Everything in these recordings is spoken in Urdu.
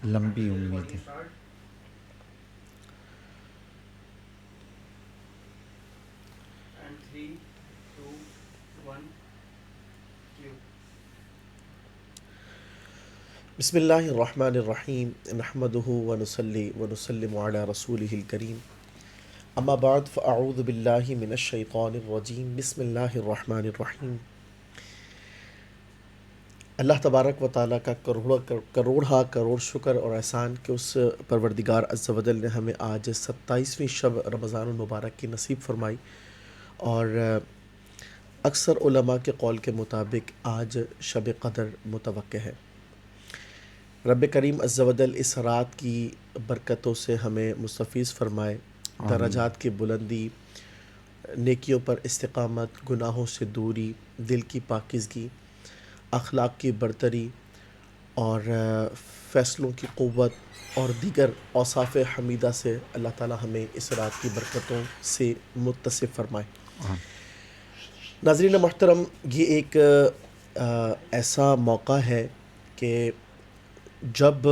لمبی امیدیں. بسم اللہ الرحمن الرحیم نحمده ونصلی ونسلم علی رسولہ الکریم اما بعد فاعوذ باللہ من الشیطان الرجیم بسم اللہ الرحمن الرحیم. اللہ تبارک و تعالیٰ کا کروڑ شکر اور احسان کہ اس پروردگار عز و جل نے ہمیں آج 27ویں شب رمضان المبارک کی نصیب فرمائی، اور اکثر علماء کے قول کے مطابق آج شب قدر متوقع ہے. رب کریم عز و جل اس رات کی برکتوں سے ہمیں مستفیض فرمائے، درجات کی بلندی، نیکیوں پر استقامت، گناہوں سے دوری، دل کی پاکیزگی، اخلاق کی برتری اور فیصلوں کی قوت اور دیگر اوصاف حمیدہ سے اللہ تعالی ہمیں اس رات کی برکتوں سے متصف فرمائے. ناظرین محترم، یہ ایک ایسا موقع ہے کہ جب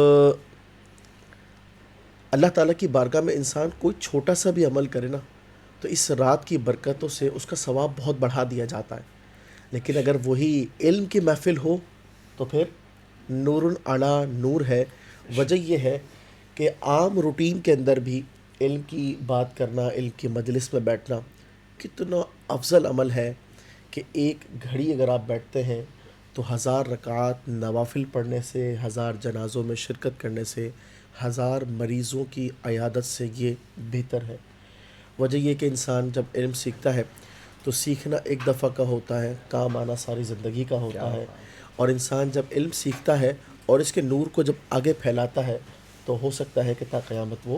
اللہ تعالیٰ کی بارگاہ میں انسان کوئی چھوٹا سا بھی عمل کرے نا، تو اس رات کی برکتوں سے اس کا ثواب بہت بڑھا دیا جاتا ہے. لیکن اگر وہی علم کی محفل ہو تو پھر نور علی نور ہے. وجہ یہ ہے کہ عام روٹین کے اندر بھی علم کی بات کرنا، علم کی مجلس میں بیٹھنا کتنا افضل عمل ہے کہ ایک گھڑی اگر آپ بیٹھتے ہیں تو 1000 رکعات نوافل پڑھنے سے، 1000 جنازوں میں شرکت کرنے سے، 1000 مریضوں کی عیادت سے یہ بہتر ہے. وجہ یہ کہ انسان جب علم سیکھتا ہے تو سیکھنا ایک دفعہ کا ہوتا ہے، کام آنا ساری زندگی کا ہوتا ہے. اور انسان جب علم سیکھتا ہے اور اس کے نور کو جب آگے پھیلاتا ہے تو ہو سکتا ہے کہ تا قیامت وہ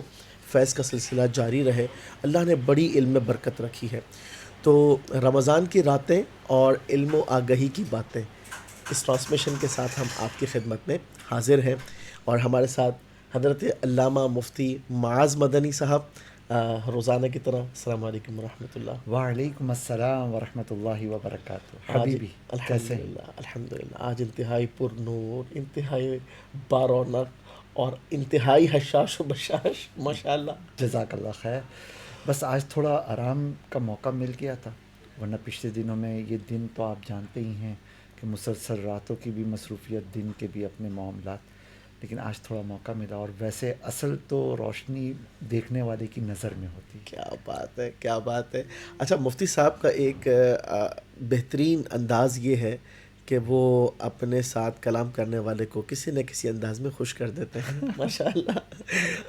فیض کا سلسلہ جاری رہے. اللہ نے بڑی علم میں برکت رکھی ہے. تو رمضان کی راتیں اور علم و آگہی کی باتیں، اس ٹرانسمیشن کے ساتھ ہم آپ کی خدمت میں حاضر ہیں، اور ہمارے ساتھ حضرت علامہ مفتی معاذ مدنی صاحب روزانہ کی طرح. السلام علیکم ورحمۃ اللہ. وعلیکم السلام ورحمۃ اللہ وبرکاتہ. حبیبی کیسے ہیں؟ الحمدللہ آج انتہائی پر نور، انتہائی بارونق اور انتہائی حشاش و بشاش، ماشاء اللہ. جزاک اللہ خیر. بس آج تھوڑا آرام کا موقع مل گیا تھا، ورنہ پچھلے دنوں میں یہ دن تو آپ جانتے ہی ہیں کہ مسلسل راتوں کی بھی مصروفیت، دن کے بھی اپنے معاملات، لیکن آج تھوڑا موقع ملا. اور ویسے اصل تو روشنی دیکھنے والے کی نظر میں ہوتی ہے. کیا بات ہے، کیا بات ہے. اچھا، مفتی صاحب کا ایک بہترین انداز یہ ہے کہ وہ اپنے ساتھ کلام کرنے والے کو کسی نہ کسی انداز میں خوش کر دیتے ہیں. ماشاء اللہ،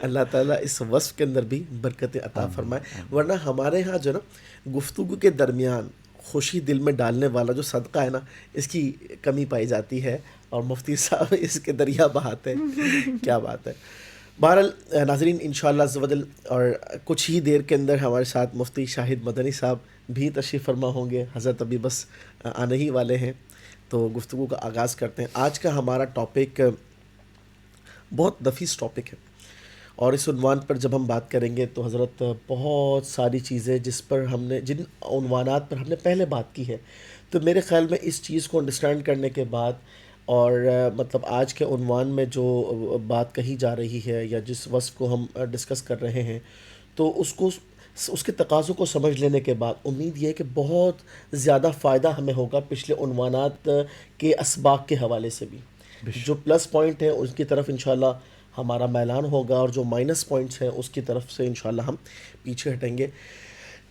اللہ تعالیٰ اس وصف کے اندر بھی برکت عطا فرمائے. ورنہ ہمارے ہاں جو نا گفتگو کے درمیان خوشی دل میں ڈالنے والا جو صدقہ ہے نا، اس کی کمی پائی جاتی ہے، اور مفتی صاحب اس کے دریا بہاتے ہیں. کیا بات ہے. بہرحال ناظرین، انشاءاللہ عز و جل اور کچھ ہی دیر کے اندر ہمارے ساتھ مفتی شاہد مدنی صاحب بھی تشریف فرما ہوں گے. حضرت ابھی بس آنے ہی والے ہیں، تو گفتگو کا آغاز کرتے ہیں. آج کا ہمارا ٹاپک بہت نفیس ٹاپک ہے، اور اس عنوان پر جب ہم بات کریں گے تو حضرت بہت ساری چیزیں جن عنوانات پر ہم نے پہلے بات کی ہے، تو میرے خیال میں اس چیز کو انڈرسٹینڈ کرنے کے بعد، اور مطلب آج کے عنوان میں جو بات کہی جا رہی ہے یا جس وصف کو ہم ڈسکس کر رہے ہیں، تو اس کے تقاضوں کو سمجھ لینے کے بعد امید یہ ہے کہ بہت زیادہ فائدہ ہمیں ہوگا پچھلے عنوانات کے اسباق کے حوالے سے بھی. جو پلس پوائنٹ ہیں اس کی طرف انشاءاللہ ہمارا میلان ہوگا، اور جو مائنس پوائنٹس ہیں اس کی طرف سے انشاءاللہ ہم پیچھے ہٹیں گے.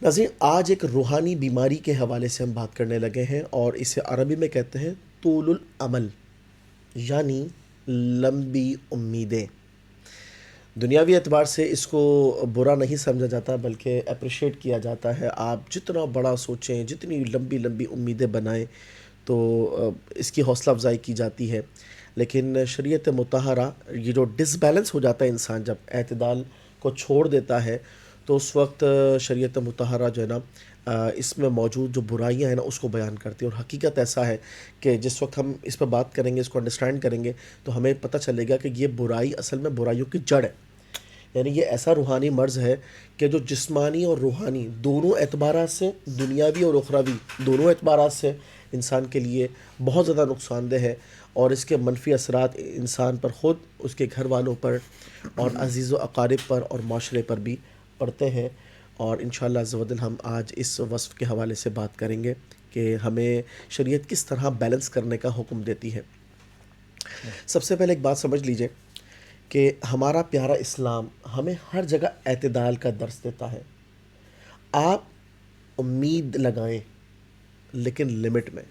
ناظرین، آج ایک روحانی بیماری کے حوالے سے ہم بات کرنے لگے ہیں، اور اسے عربی میں کہتے ہیں طول العمل، یعنی لمبی امیدیں. دنیاوی اعتبار سے اس کو برا نہیں سمجھا جاتا، بلکہ اپریشیٹ کیا جاتا ہے. آپ جتنا بڑا سوچیں، جتنی لمبی لمبی امیدیں بنائیں، تو اس کی حوصلہ افزائی کی جاتی ہے. لیکن شریعت مطہرہ، یہ جو ڈس بیلنس ہو جاتا ہے انسان جب اعتدال کو چھوڑ دیتا ہے، تو اس وقت شریعت مطہرہ جو ہے نا اس میں موجود جو برائیاں ہیں نا اس کو بیان کرتی ہے. اور حقیقت ایسا ہے کہ جس وقت ہم اس پہ بات کریں گے، اس کو انڈرسٹینڈ کریں گے، تو ہمیں پتہ چلے گا کہ یہ برائی اصل میں برائیوں کی جڑ ہے. یعنی یہ ایسا روحانی مرض ہے کہ جو جسمانی اور روحانی دونوں اعتبارات سے، دنیاوی اور اخروی دونوں اعتبارات سے انسان کے لیے بہت زیادہ نقصان دہ ہے. اور اس کے منفی اثرات انسان پر خود، اس کے گھر والوں پر اور عزیز و اقارب پر اور معاشرے پر بھی پڑتے ہیں. اور انشاءاللہ عز و جل ہم آج اس وصف کے حوالے سے بات کریں گے کہ ہمیں شریعت کس طرح بیلنس کرنے کا حکم دیتی ہے. سب سے پہلے ایک بات سمجھ لیجئے کہ ہمارا پیارا اسلام ہمیں ہر جگہ اعتدال کا درس دیتا ہے. آپ امید لگائیں لیکن لمٹ میں.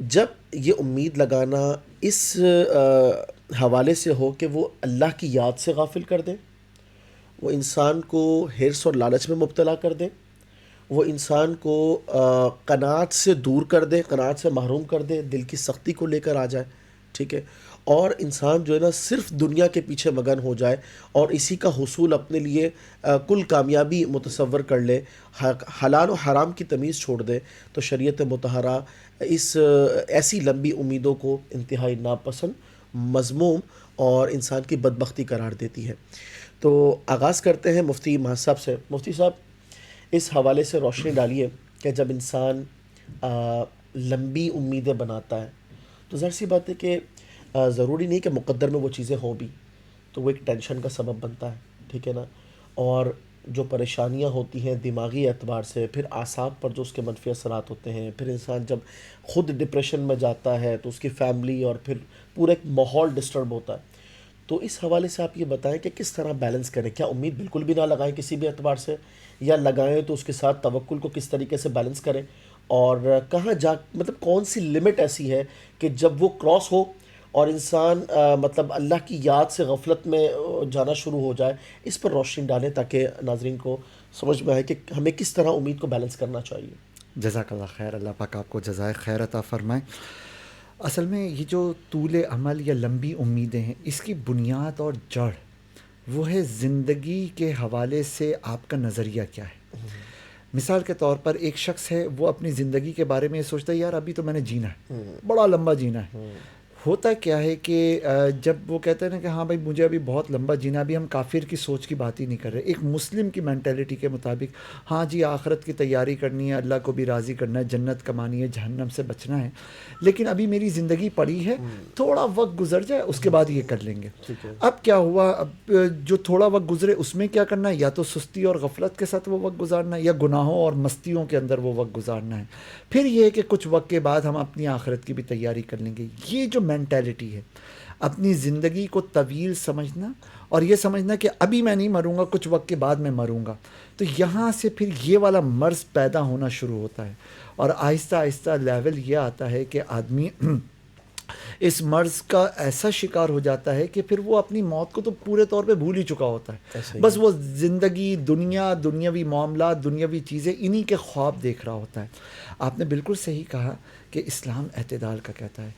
جب یہ امید لگانا اس حوالے سے ہو کہ وہ اللہ کی یاد سے غافل کر دے، وہ انسان کو حرص اور لالچ میں مبتلا کر دے، وہ انسان کو قناعت سے دور کر دے، قناعت سے محروم کر دے، دل کی سختی کو لے کر آ جائے، ٹھیک ہے، اور انسان جو ہے نا صرف دنیا کے پیچھے مگن ہو جائے اور اسی کا حصول اپنے لیے کل کامیابی متصور کر لے، حلال و حرام کی تمیز چھوڑ دے، تو شریعت مطہرہ اس ایسی لمبی امیدوں کو انتہائی ناپسند، مذموم اور انسان کی بدبختی قرار دیتی ہے. تو آغاز کرتے ہیں مفتی محمد صاحب سے. مفتی صاحب اس حوالے سے روشنی ڈالیے کہ جب انسان لمبی امیدیں بناتا ہے تو ظاہر سی بات ہے کہ ضروری نہیں کہ مقدر میں وہ چیزیں ہوں بھی، تو وہ ایک ٹینشن کا سبب بنتا ہے، ٹھیک ہے نا. اور جو پریشانیاں ہوتی ہیں دماغی اعتبار سے، پھر اعصاب پر جو اس کے منفی اثرات ہوتے ہیں، پھر انسان جب خود ڈپریشن میں جاتا ہے تو اس کی فیملی اور پھر پورا ایک ماحول ڈسٹرب ہوتا ہے. تو اس حوالے سے آپ یہ بتائیں کہ کس طرح بیلنس کریں. کیا امید بالکل بھی نہ لگائیں کسی بھی اعتبار سے، یا لگائیں تو اس کے ساتھ توکل کو کس طریقے سے بیلنس کریں، اور کہاں جا مطلب کون سی لمٹ ایسی ہے کہ جب وہ کراس ہو اور انسان مطلب اللہ کی یاد سے غفلت میں جانا شروع ہو جائے. اس پر روشنی ڈالیں تاکہ ناظرین کو سمجھ میں آئے کہ ہمیں کس طرح امید کو بیلنس کرنا چاہیے. جزاک اللہ خیر. اللہ پاک آپ کو جزائے خیر عطا فرمائیں. اصل میں یہ جو طول عمل یا لمبی امیدیں ہیں، اس کی بنیاد اور جڑ وہ ہے زندگی کے حوالے سے آپ کا نظریہ کیا ہے. مثال کے طور پر ایک شخص ہے، وہ اپنی زندگی کے بارے میں یہ سوچتا ہے یار ابھی تو میں نے جینا ہے، بڑا لمبا جینا ہے. ہوتا کیا ہے کہ جب وہ کہتے ہیں نا کہ ہاں بھائی مجھے ابھی بہت لمبا جینا، ابھی ہم کافر کی سوچ کی بات ہی نہیں کر رہے، ایک مسلم کی مینٹیلٹی کے مطابق ہاں جی آخرت کی تیاری کرنی ہے، اللہ کو بھی راضی کرنا ہے، جنت کمانی ہے، جہنم سے بچنا ہے، لیکن ابھی میری زندگی پڑی ہے، تھوڑا وقت گزر جائے اس کے بعد یہ کر لیں گے. اب کیا ہوا، اب جو تھوڑا وقت گزرے اس میں کیا کرنا ہے، یا تو سستی اور غفلت کے ساتھ وہ وقت گزارنا ہے، یا گناہوں اور مستیوں کے اندر وہ وقت گزارنا ہے. پھر یہ ہے کہ کچھ وقت کے بعد ہم اپنی آخرت کی بھی تیاری کر لیں گے. یہ جو مینٹیلٹی ہے، اپنی زندگی کو طویل سمجھنا اور یہ سمجھنا کہ ابھی میں نہیں مروں گا، کچھ وقت کے بعد میں مروں گا، تو یہاں سے پھر یہ والا مرض پیدا ہونا شروع ہوتا ہے. اور آہستہ آہستہ لیول یہ آتا ہے کہ آدمی اس مرض کا ایسا شکار ہو جاتا ہے کہ پھر وہ اپنی موت کو تو پورے طور پہ بھول ہی چکا ہوتا ہے. بس وہ زندگی، دنیا، دنیاوی معاملات، دنیاوی چیزیں، انہی کے خواب دیکھ رہا ہوتا ہے. آپ نے بالکل صحیح کہا کہ اسلام اعتدال کا کہتا ہے،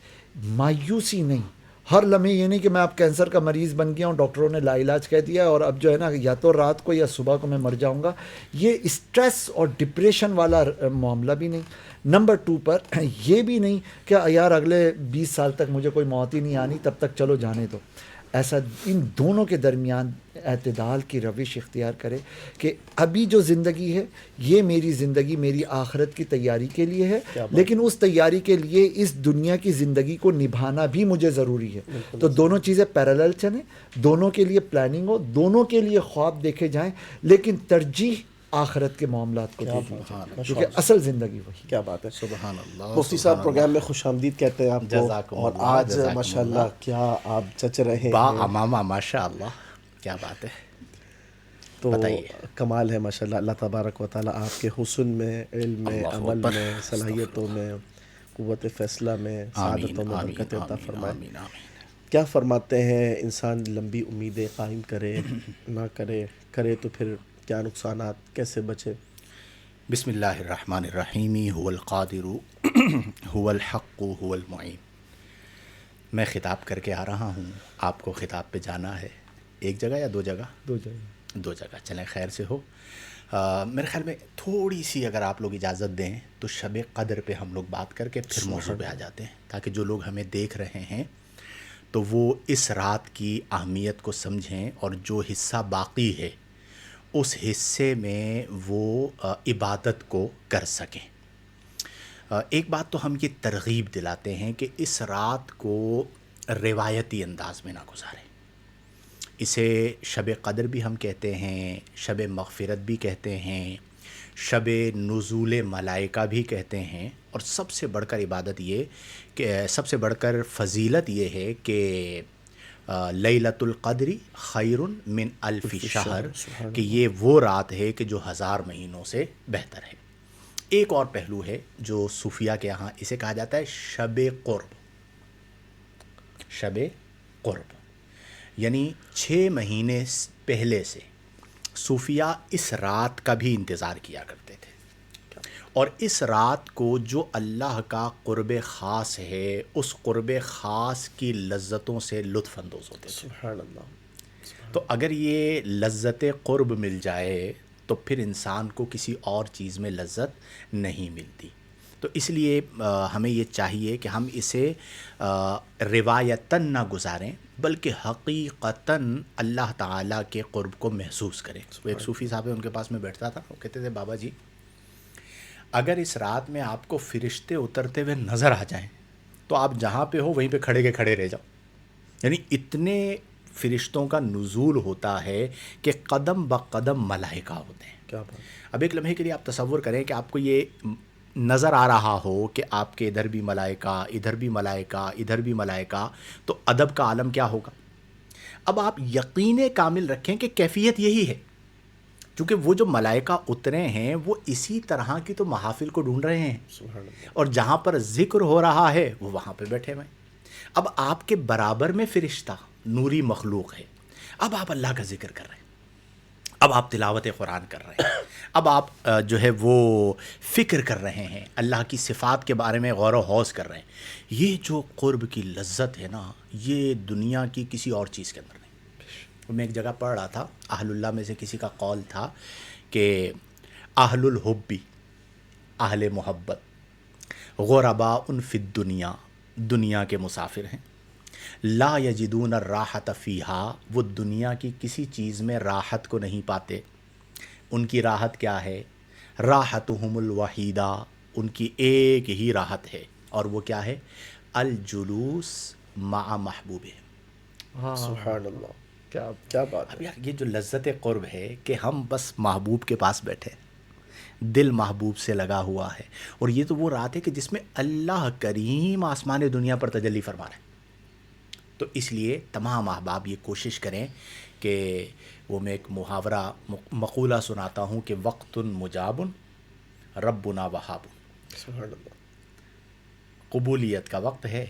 مایوسی نہیں. ہر لمحے یہ نہیں کہ میں اب کینسر کا مریض بن گیا ہوں، ڈاکٹروں نے لا علاج کہہ دیا اور اب جو ہے نا یا تو رات کو یا صبح کو میں مر جاؤں گا. یہ اسٹریس اور ڈپریشن والا معاملہ بھی نہیں. نمبر 2 پر یہ بھی نہیں کہ یار اگلے 20 سال تک مجھے کوئی موت ہی نہیں آنی، تب تک چلو جانے دو. ایسا ان دونوں کے درمیان اعتدال کی روش اختیار کرے کہ ابھی جو زندگی ہے یہ میری زندگی میری آخرت کی تیاری کے لیے ہے، لیکن اس تیاری کے لیے اس دنیا کی زندگی کو نبھانا بھی مجھے ضروری ہے. تو دونوں چیزیں پیرالل چلیں، دونوں کے لیے پلاننگ ہو، دونوں کے لیے خواب دیکھے جائیں، لیکن ترجیح آخرت کے معاملات کو دے دی جائے کیونکہ اصل زندگی وہی. کیا بات ہے. سبحان اللہ. مفتی صاحب پروگرام میں خوش آمدید کہتے ہیں آپ کو، اور آج ماشاءاللہ کیا آپ چچ رہے ہیں، با امامہ ماشاء اللہ. کیا بات ہے. تو کمال ہے ماشاءاللہ. اللہ تبارک و تعالیٰ آپ کے حسن میں، علم میں، عمل میں، صلاحیتوں میں، قوت فیصلہ میں، سعادتوں میں برکت عطا فرمائے. کیا فرماتے ہیں، انسان لمبی امیدیں قائم کرے نہ کرے، کرے تو پھر کیا نقصانات، کیسے بچے؟ بسم اللہ الرحمن الرحیم. هو القادر هو الحق هو المعین. میں خطاب کر کے آ رہا ہوں، آپ کو خطاب پہ جانا ہے. ایک جگہ یا دو جگہ؟ دو جگہ. چلیں خیر سے ہو. میرے خیال میں تھوڑی سی اگر آپ لوگ اجازت دیں تو شب قدر پہ ہم لوگ بات کر کے پھر موضوع پہ آ جاتے ہیں، تاکہ جو لوگ ہمیں دیکھ رہے ہیں تو وہ اس رات کی اہمیت کو سمجھیں، اور جو حصہ باقی ہے اس حصے میں وہ عبادت کو کر سکیں. ایک بات تو ہم یہ ترغیب دلاتے ہیں کہ اس رات کو روایتی انداز میں نہ گزاریں. اسے شب قدر بھی ہم کہتے ہیں، شب مغفرت بھی کہتے ہیں، شب نزول ملائکہ بھی کہتے ہیں، اور سب سے بڑھ کر عبادت یہ کہ سب سے بڑھ کر فضیلت یہ ہے کہ لیلۃ القدر خیر من الف شہر، کہ یہ وہ رات ہے کہ جو 1000 مہینوں سے بہتر ہے. ایک اور پہلو ہے جو صوفیہ کے یہاں اسے کہا جاتا ہے شب قرب. شب قرب یعنی 6 مہینے پہلے سے صوفیہ اس رات کا بھی انتظار کیا کرتے تھے، اور اس رات کو جو اللہ کا قرب خاص ہے اس قرب خاص کی لذتوں سے لطف اندوز ہوتے تھے. سبحان اللہ. تو اگر یہ لذت قرب مل جائے تو پھر انسان کو کسی اور چیز میں لذت نہیں ملتی. تو اس لیے ہمیں یہ چاہیے کہ ہم اسے روایتاً نہ گزاریں بلکہ حقیقتاً اللہ تعالیٰ کے قرب کو محسوس کریں. ایک صوفی صاحب ان کے پاس میں بیٹھتا تھا، وہ کہتے تھے بابا جی اگر اس رات میں آپ کو فرشتے اترتے ہوئے نظر آ جائیں تو آپ جہاں پہ ہو وہیں پہ کھڑے کے کھڑے رہ جاؤ. یعنی اتنے فرشتوں کا نزول ہوتا ہے کہ قدم بقدم ملائکہ ہوتے ہیں. کیا بات. اب ایک لمحے کے لیے آپ تصور کریں کہ آپ کو یہ نظر آ رہا ہو کہ آپ کے ادھر بھی ملائکہ، ادھر بھی ملائکہ، ادھر بھی ملائکہ، تو ادب کا عالم کیا ہوگا. اب آپ یقین کامل رکھیں کہ کیفیت یہی ہے، کیونکہ وہ جو ملائکہ اترے ہیں وہ اسی طرح کی تو محافل کو ڈھونڈ رہے ہیں، سبحان اللہ. اور جہاں پر ذکر ہو رہا ہے وہ وہاں پہ بیٹھے ہوئے ہیں. اب آپ کے برابر میں فرشتہ نوری مخلوق ہے، اب آپ اللہ کا ذکر کر رہے ہیں، اب آپ تلاوت قرآن کر رہے ہیں، اب آپ جو ہے وہ فکر کر رہے ہیں، اللہ کی صفات کے بارے میں غور و خوض کر رہے ہیں. یہ جو قرب کی لذت ہے نا، یہ دنیا کی کسی اور چیز کے اندر نہیں. میں ایک جگہ پڑھ رہا تھا، اہل اللہ میں سے کسی کا قول تھا کہ اہل الحبی، اہل محبت، غرباء فی الدنیا، دنیا کے مسافر ہیں، لا یجدون الراحت فیہا، وہ دنیا کی کسی چیز میں راحت کو نہیں پاتے. ان کی راحت کیا ہے؟ راحتہم الوحیدہ، ان کی ایک ہی راحت ہے، اور وہ کیا ہے؟ الجلوس مع محبوبہ. سبحان اللہ. کیا کیا بات ہے. اب یار یہ جو لذت قرب ہے کہ ہم بس محبوب کے پاس بیٹھے، دل محبوب سے لگا ہوا ہے، اور یہ تو وہ رات ہے کہ جس میں اللہ کریم آسمان دنیا پر تجلی فرما رہے ہیں. تو اس لیے تمام احباب یہ کوشش کریں کہ وہ میں ایک محاورہ مقولہ سناتا ہوں کہ وقت مجاب ربنا وہاب. سبحان اللہ. قبولیت کا وقت ہے،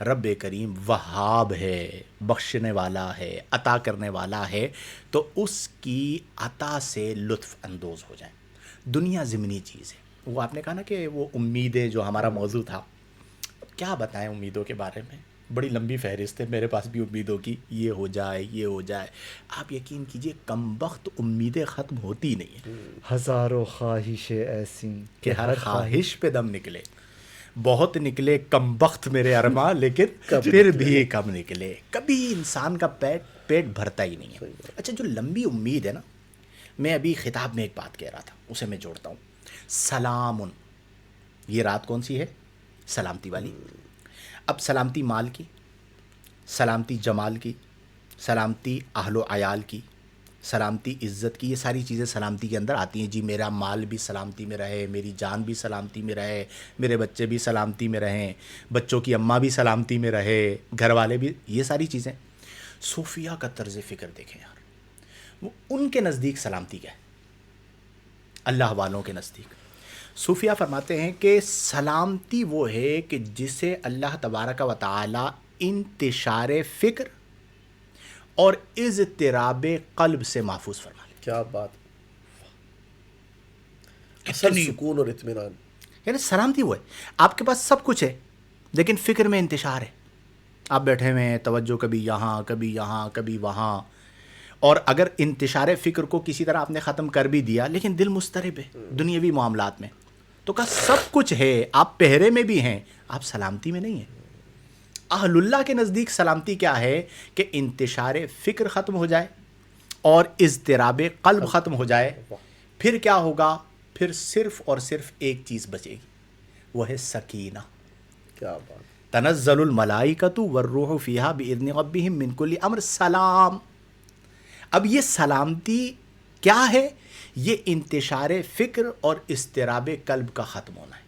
رب کریم وہاب ہے، بخشنے والا ہے، عطا کرنے والا ہے، تو اس کی عطا سے لطف اندوز ہو جائیں. دنیا ضمنی چیز ہے. وہ آپ نے کہا نا کہ وہ امیدیں، جو ہمارا موضوع تھا، کیا بتائیں امیدوں کے بارے میں، بڑی لمبی فہرست ہے میرے پاس بھی امیدوں کی، یہ ہو جائے یہ ہو جائے. آپ یقین کیجئے کمبخت امیدیں ختم ہوتی نہیں ہیں، ہزاروں خواہشیں ایسی کہ ہر خواہش پہ دم نکلے. بہت نکلے کم بخت میرے ارماں، لیکن پھر بھی کم نکلے. کبھی انسان کا پیٹ بھرتا ہی نہیں ہے. اچھا جو لمبی امید ہے نا، میں ابھی خطاب میں ایک بات کہہ رہا تھا، اسے میں جوڑتا ہوں. سلامن، یہ رات کون سی ہے؟ سلامتی والی. اب سلامتی مال کی، سلامتی جمال کی، سلامتی اہل و عیال کی، سلامتی عزت کی، یہ ساری چیزیں سلامتی کے اندر آتی ہیں. جی میرا مال بھی سلامتی میں رہے، میری جان بھی سلامتی میں رہے، میرے بچے بھی سلامتی میں رہیں، بچوں کی اماں بھی سلامتی میں رہے، گھر والے بھی، یہ ساری چیزیں. صوفیہ کا طرز فکر دیکھیں یار، وہ ان کے نزدیک سلامتی کیا ہے؟ اللہ والوں کے نزدیک صوفیہ فرماتے ہیں کہ سلامتی وہ ہے کہ جسے اللہ تبارک و تعالی انتشار فکر اور اضطراب قلب سے محفوظ فرما لے. کیا بات. اصل سکون اور اطمینان. یعنی سلامتی وہ ہے، آپ کے پاس سب کچھ ہے لیکن فکر میں انتشار ہے. آپ بیٹھے ہوئے ہیں، توجہ کبھی یہاں کبھی یہاں کبھی وہاں، اور اگر انتشار فکر کو کسی طرح آپ نے ختم کر بھی دیا لیکن دل مضطرب ہے دنیاوی معاملات میں، تو کہا سب کچھ ہے، آپ پہرے میں بھی ہیں، آپ سلامتی میں نہیں ہیں. اہل اللہ کے نزدیک سلامتی کیا ہے؟ کہ انتشار فکر ختم ہو جائے اور اضطراب قلب ختم ہو جائے. پھر کیا ہوگا؟ پھر صرف اور صرف ایک چیز بچے گی، وہ ہے سکینہ. کیا بات. تنزل الملائکۃ والروح فیہا باذن ربہم من کل امر. سلام. اب یہ سلامتی کیا ہے؟ یہ انتشار فکر اور اضطراب قلب کا ختم ہونا ہے.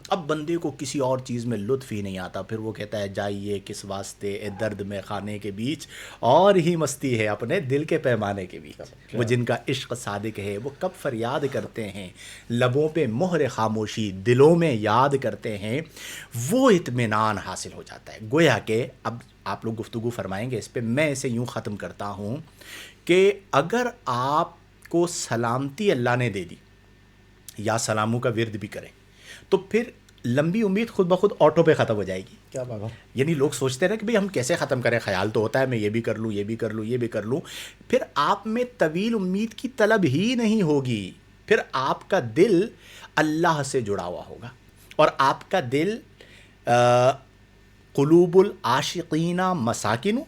اب بندے کو کسی اور چیز میں لطف ہی نہیں آتا، پھر وہ کہتا ہے جائیے کس واسطے اے درد میں خانے کے بیچ اور ہی مستی ہے اپنے دل کے پیمانے کے بیچ. وہ جن کا عشق صادق ہے وہ کب فریاد کرتے ہیں، لبوں پہ مہر خاموشی دلوں میں یاد کرتے ہیں، وہ اطمینان حاصل ہو جاتا ہے. گویا کہ اب آپ لوگ گفتگو فرمائیں گے اس پہ، میں اسے یوں ختم کرتا ہوں کہ اگر آپ کو سلامتی اللہ نے دے دی، یا سلاموں کا ورد بھی کریں، تو پھر لمبی امید خود بخود آٹو پہ ختم ہو جائے گی. کیا بات. یعنی لوگ سوچتے رہے کہ بھئی ہم کیسے ختم کریں، خیال تو ہوتا ہے میں یہ بھی کر لوں، یہ بھی کر لوں، یہ بھی کر لوں. پھر آپ میں طویل امید کی طلب ہی نہیں ہوگی. پھر آپ کا دل اللہ سے جڑا ہوا ہوگا، اور آپ کا دل قلوب العاشقین مساکن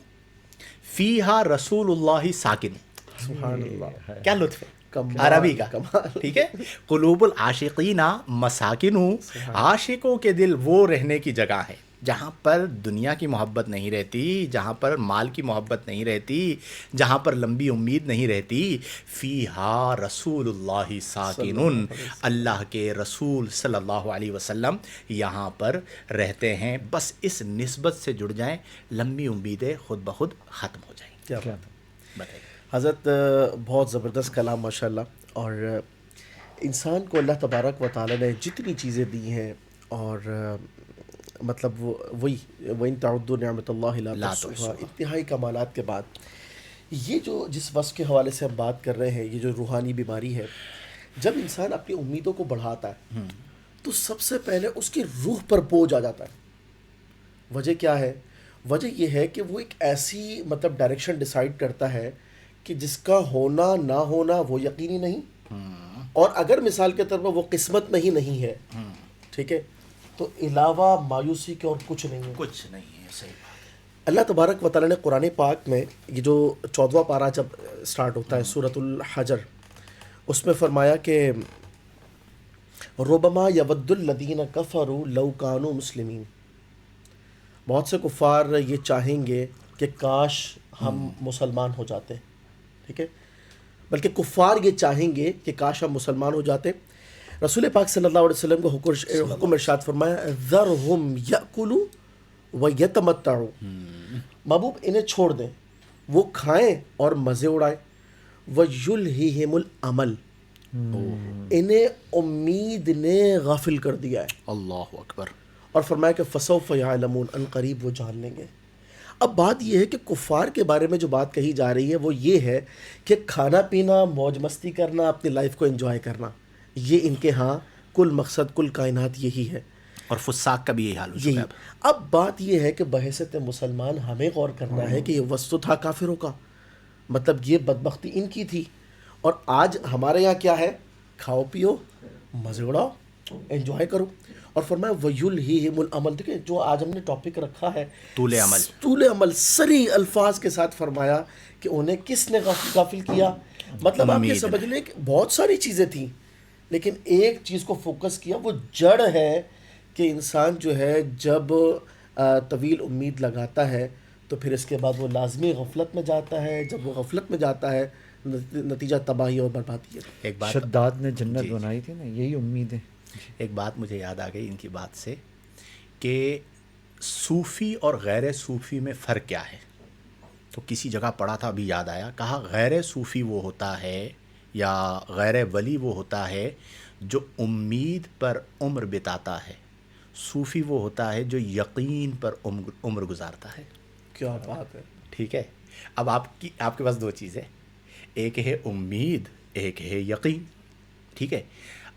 فیہا رسول اللہ ساکن. سبحان اللہ. کیا لطف ہے کمال، عربی کا. کمال. ٹھیک ہے. قلوب العاشقین مساکن، عاشقوں کے دل وہ رہنے کی جگہ ہے جہاں پر دنیا کی محبت نہیں رہتی، جہاں پر مال کی محبت نہیں رہتی، جہاں پر لمبی امید نہیں رہتی. فیہا رسول اللہ ساکن، اللہ کے رسول صلی اللہ علیہ وسلم یہاں پر رہتے ہیں. بس اس نسبت سے جڑ جائیں، لمبی امیدیں خود بخود ختم ہو جائیں. کیا بات. بتائیے. حضرت بہت زبردست کلام ماشاءاللہ. اور انسان کو اللہ تبارک و تعالی نے جتنی چیزیں دی ہیں، اور مطلب وہی وَإِن تَعُدُّوا نِعْمَةَ اللَّهِ لَا تُحْصُوهَا، انتہائی کمالات کے بعد یہ جو جس وصف کے حوالے سے ہم بات کر رہے ہیں، یہ جو روحانی بیماری ہے، جب انسان اپنی امیدوں کو بڑھاتا ہے تو سب سے پہلے اس کی روح پر بوجھ آ جاتا ہے. وجہ کیا ہے؟ وجہ یہ ہے کہ وہ ایک ایسی مطلب ڈائریکشن ڈیسائیڈ کرتا ہے کہ جس کا ہونا نہ ہونا وہ یقینی نہیں، اور اگر مثال کے طور پر وہ قسمت میں ہی نہیں ہے، ٹھیک ہے، تو علاوہ مایوسی کے اور کچھ نہیں ہے. کچھ نہیں ہے. صحیح بات. اللہ تبارک و تعالیٰ نے قرآن پاک میں یہ جو 14واں پارہ جب سٹارٹ ہوتا ہے سورۃ الحجر، اس میں فرمایا کہ ربما یود الذین کفروا لو کانوا مسلمین. بہت سے کفار یہ چاہیں گے کہ کاش ہم مسلمان ہو جاتے، ٹھیک ہے، بلکہ کفار یہ چاہیں گے کہ کاش ہم مسلمان ہو جاتے. رسول پاک صلی اللہ علیہ وسلم کو حکم ارشاد فرمایا ذرہم یأکلوا ویتمتعوا، محبوب انہیں چھوڑ دیں، وہ کھائیں اور مزے اڑائیں. ویلہہم العمل، انہیں امید نے غافل کر دیا ہے. اللہ اکبر. اور فرمایا کہ فسوف یعلمون، ان قریب وہ جان لیں گے. اب بات یہ ہے کہ کفار کے بارے میں جو بات کہی جا رہی ہے وہ یہ ہے کہ کھانا پینا، موج مستی کرنا، اپنی لائف کو انجوائے کرنا، یہ ان کے ہاں کل مقصد، کل کائنات یہی ہے. اور فساق کا بھی یہی حال ہو چکا یہی. ہے. اب بات یہ ہے کہ بحیثیت مسلمان ہمیں غور کرنا ہے کہ یہ وصف تھا کافروں کا، مطلب یہ بدبختی ان کی تھی، اور آج ہمارے یہاں کیا ہے؟ کھاؤ پیو، مزے اڑاؤ، انجوائے کرو. اور فرمایا وَيُلْهِهِمُ الْعَمَلِ. دیکھیں جو آج ہم نے ٹاپک رکھا ہے طول عمل، طول عمل، سری الفاظ کے ساتھ فرمایا کہ انہیں کس نے غافل کیا. مطلب آپ یہ سمجھ لیں کہ بہت ساری چیزیں تھیں، لیکن ایک چیز کو فوکس کیا. وہ جڑ ہے کہ انسان جو ہے جب طویل امید لگاتا ہے تو پھر اس کے بعد وہ لازمی غفلت میں جاتا ہے. جب وہ غفلت میں جاتا ہے نتیجہ تباہی اور بربادی ہے. ایک بات شداد نے جنت بنائی تھی نا، یہی امیدیں. ایک بات مجھے یاد آ گئی ان کی بات سے کہ صوفی اور غیر صوفی میں فرق کیا ہے. تو کسی جگہ پڑھا تھا، ابھی یاد آیا، کہا غیر صوفی وہ ہوتا ہے یا غیر ولی وہ ہوتا ہے جو امید پر عمر بتاتا ہے، صوفی وہ ہوتا ہے جو یقین پر عمر گزارتا ہے. کیا بات ہے. ٹھیک ہے. اب آپ کے پاس دو چیزیں، ایک ہے امید، ایک ہے یقین. ٹھیک ہے.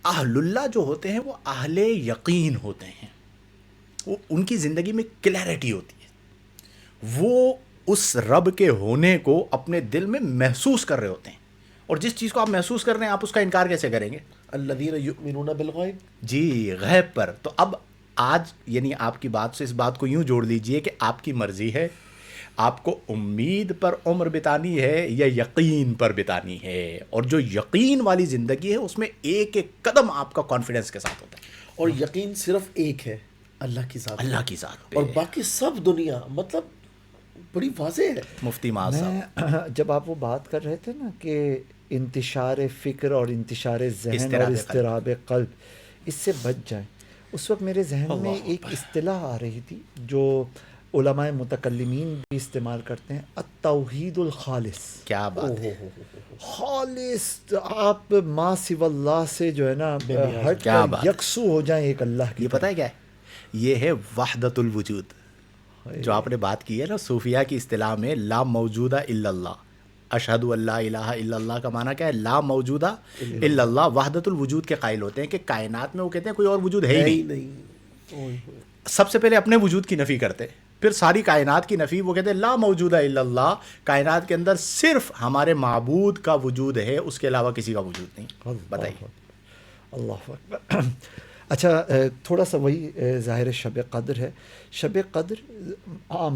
اہل اللہ جو ہوتے ہیں وہ اہل یقین ہوتے ہیں، وہ ان کی زندگی میں کلیئرٹی ہوتی ہے، وہ اس رب کے ہونے کو اپنے دل میں محسوس کر رہے ہوتے ہیں، اور جس چیز کو آپ محسوس کر رہے ہیں آپ اس کا انکار کیسے کریں گے؟ الذین یؤمنون بالغیب. جی، غیب پر. تو اب آج یعنی آپ کی بات سے اس بات کو یوں جوڑ لیجئے کہ آپ کی مرضی ہے، آپ کو امید پر عمر بتانی ہے یا یقین پر بتانی ہے. اور جو یقین والی زندگی ہے اس میں ایک ایک قدم آپ کا کانفیڈنس کے ساتھ ہوتا ہے. اور یقین صرف ایک ہے، اللہ کی ذات، اللہ کی ذات پہ. اور باقی سب دنیا مطلب بڑی واضح ہے. مفتی معاذ صاحب میں جب آپ وہ بات کر رہے تھے نا کہ انتشار فکر اور انتشار ذہن اور اضطراب قلب اس سے بچ جائیں، اس وقت میرے ذہن میں ایک اصطلاح آ رہی تھی جو علماء متکلمین بھی استعمال کرتے ہیں، التوحید الخالص. کیا بات ہے. خالص، آپ ما سوى اللہ سے جو ہے نا ہٹ کیا کر بات. یکسو ہو جائیں ایک اللہ کی. یہ پتہ ہے کیا ہے؟ یہ ہے وحدت الوجود جو آپ نے بات کی ہے نا صوفیہ کی اصطلاح میں، لا موجودہ الا اللہ. اشہد ان لا الہ الا اللہ کا معنی کیا ہے؟ لا موجودہ الا اللہ. وحدت الوجود کے قائل ہوتے ہیں کہ کائنات میں وہ کہتے ہیں کوئی اور وجود ہے ہی نہیں. سب سے پہلے اپنے وجود کی نفی کرتے، پھر ساری کائنات کی نفی. وہ کہتے ہیں لا موجودہ الا اللہ، کائنات کے اندر صرف ہمارے معبود کا وجود ہے، اس کے علاوہ کسی کا وجود نہیں. بتائیے. اللہ اکبر. اچھا، تھوڑا سا وہی ظاہر شب قدر ہے. شب قدر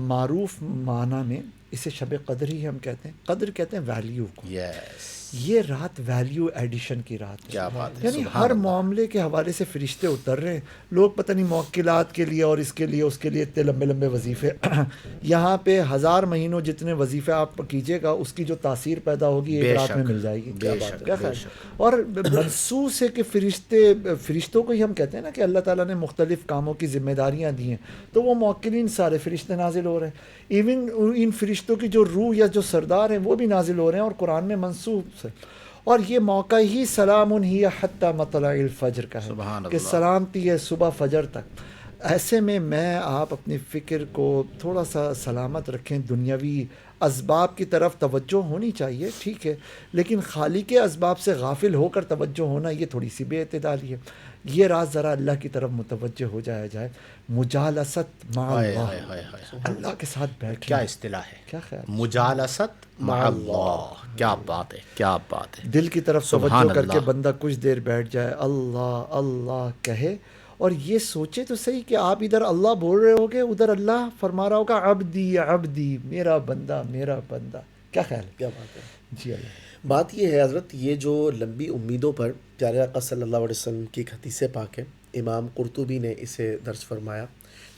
معروف معنی میں اسے شب قدر ہی ہم کہتے ہیں. قدر کہتے ہیں ویلیو کو. یس. یہ رات ویلیو ایڈیشن کی رات ہے. کیا بات ہے. یعنی ہر معاملے کے حوالے سے فرشتے اتر رہے ہیں. لوگ پتہ نہیں موکلات کے لیے اور اس کے لیے اس کے لیے اتنے لمبے لمبے وظیفے. یہاں پہ 1000 مہینوں جتنے وظیفے آپ کیجیے گا اس کی جو تاثیر پیدا ہوگی ایک رات میں مل جائے گی. کیا بات ہے. کیا خیال. اور محسوس ہے کہ فرشتوں کو ہی ہم کہتے ہیں نا کہ اللہ تعالیٰ نے مختلف کاموں کی ذمہ داریاں دی ہیں، تو وہ موکلین سارے فرشتے نازل ہو رہے ہیں. ایون ان فرشتوں کی جو روح یا جو سردار ہیں وہ بھی نازل ہو رہے ہیں اور قرآن میں منصوب ہے. اور یہ موقع ہی سلام ہی حتی مطلع الفجر کا ہے کہ سلامتی ہے صبح فجر تک. ایسے میں آپ اپنی فکر کو تھوڑا سا سلامت رکھیں. دنیاوی اسباب کی طرف توجہ ہونی چاہیے، ٹھیک ہے، لیکن خالق کے اسباب سے غافل ہو کر توجہ ہونا یہ تھوڑی سی بے اعتدالی ہے. یہ راز ذرا اللہ کی طرف متوجہ ہو جائے. مجالست مع اللہ، اللہ کے ساتھ بیٹھیں. کیا اصطلاح ہے. کیا خیال. مجالست مع اللہ. کیا بات ہے. کیا بات ہے. دل کی طرف توجہ کر کے بندہ کچھ دیر بیٹھ جائے، اللہ اللہ کہے، اور یہ سوچے تو صحیح کہ آپ ادھر اللہ بول رہے ہوگے، ادھر اللہ فرما رہا ہوگا عبدی عبدی، میرا بندہ میرا بندہ. کیا خیال. کیا بات ہے. جی اللہ. بات یہ ہے حضرت، یہ جو لمبی امیدوں پر پیارے آقا صلی اللہ علیہ وسلم کی ایک حدیث پاک ہے، امام قرطبی نے اسے درج فرمایا.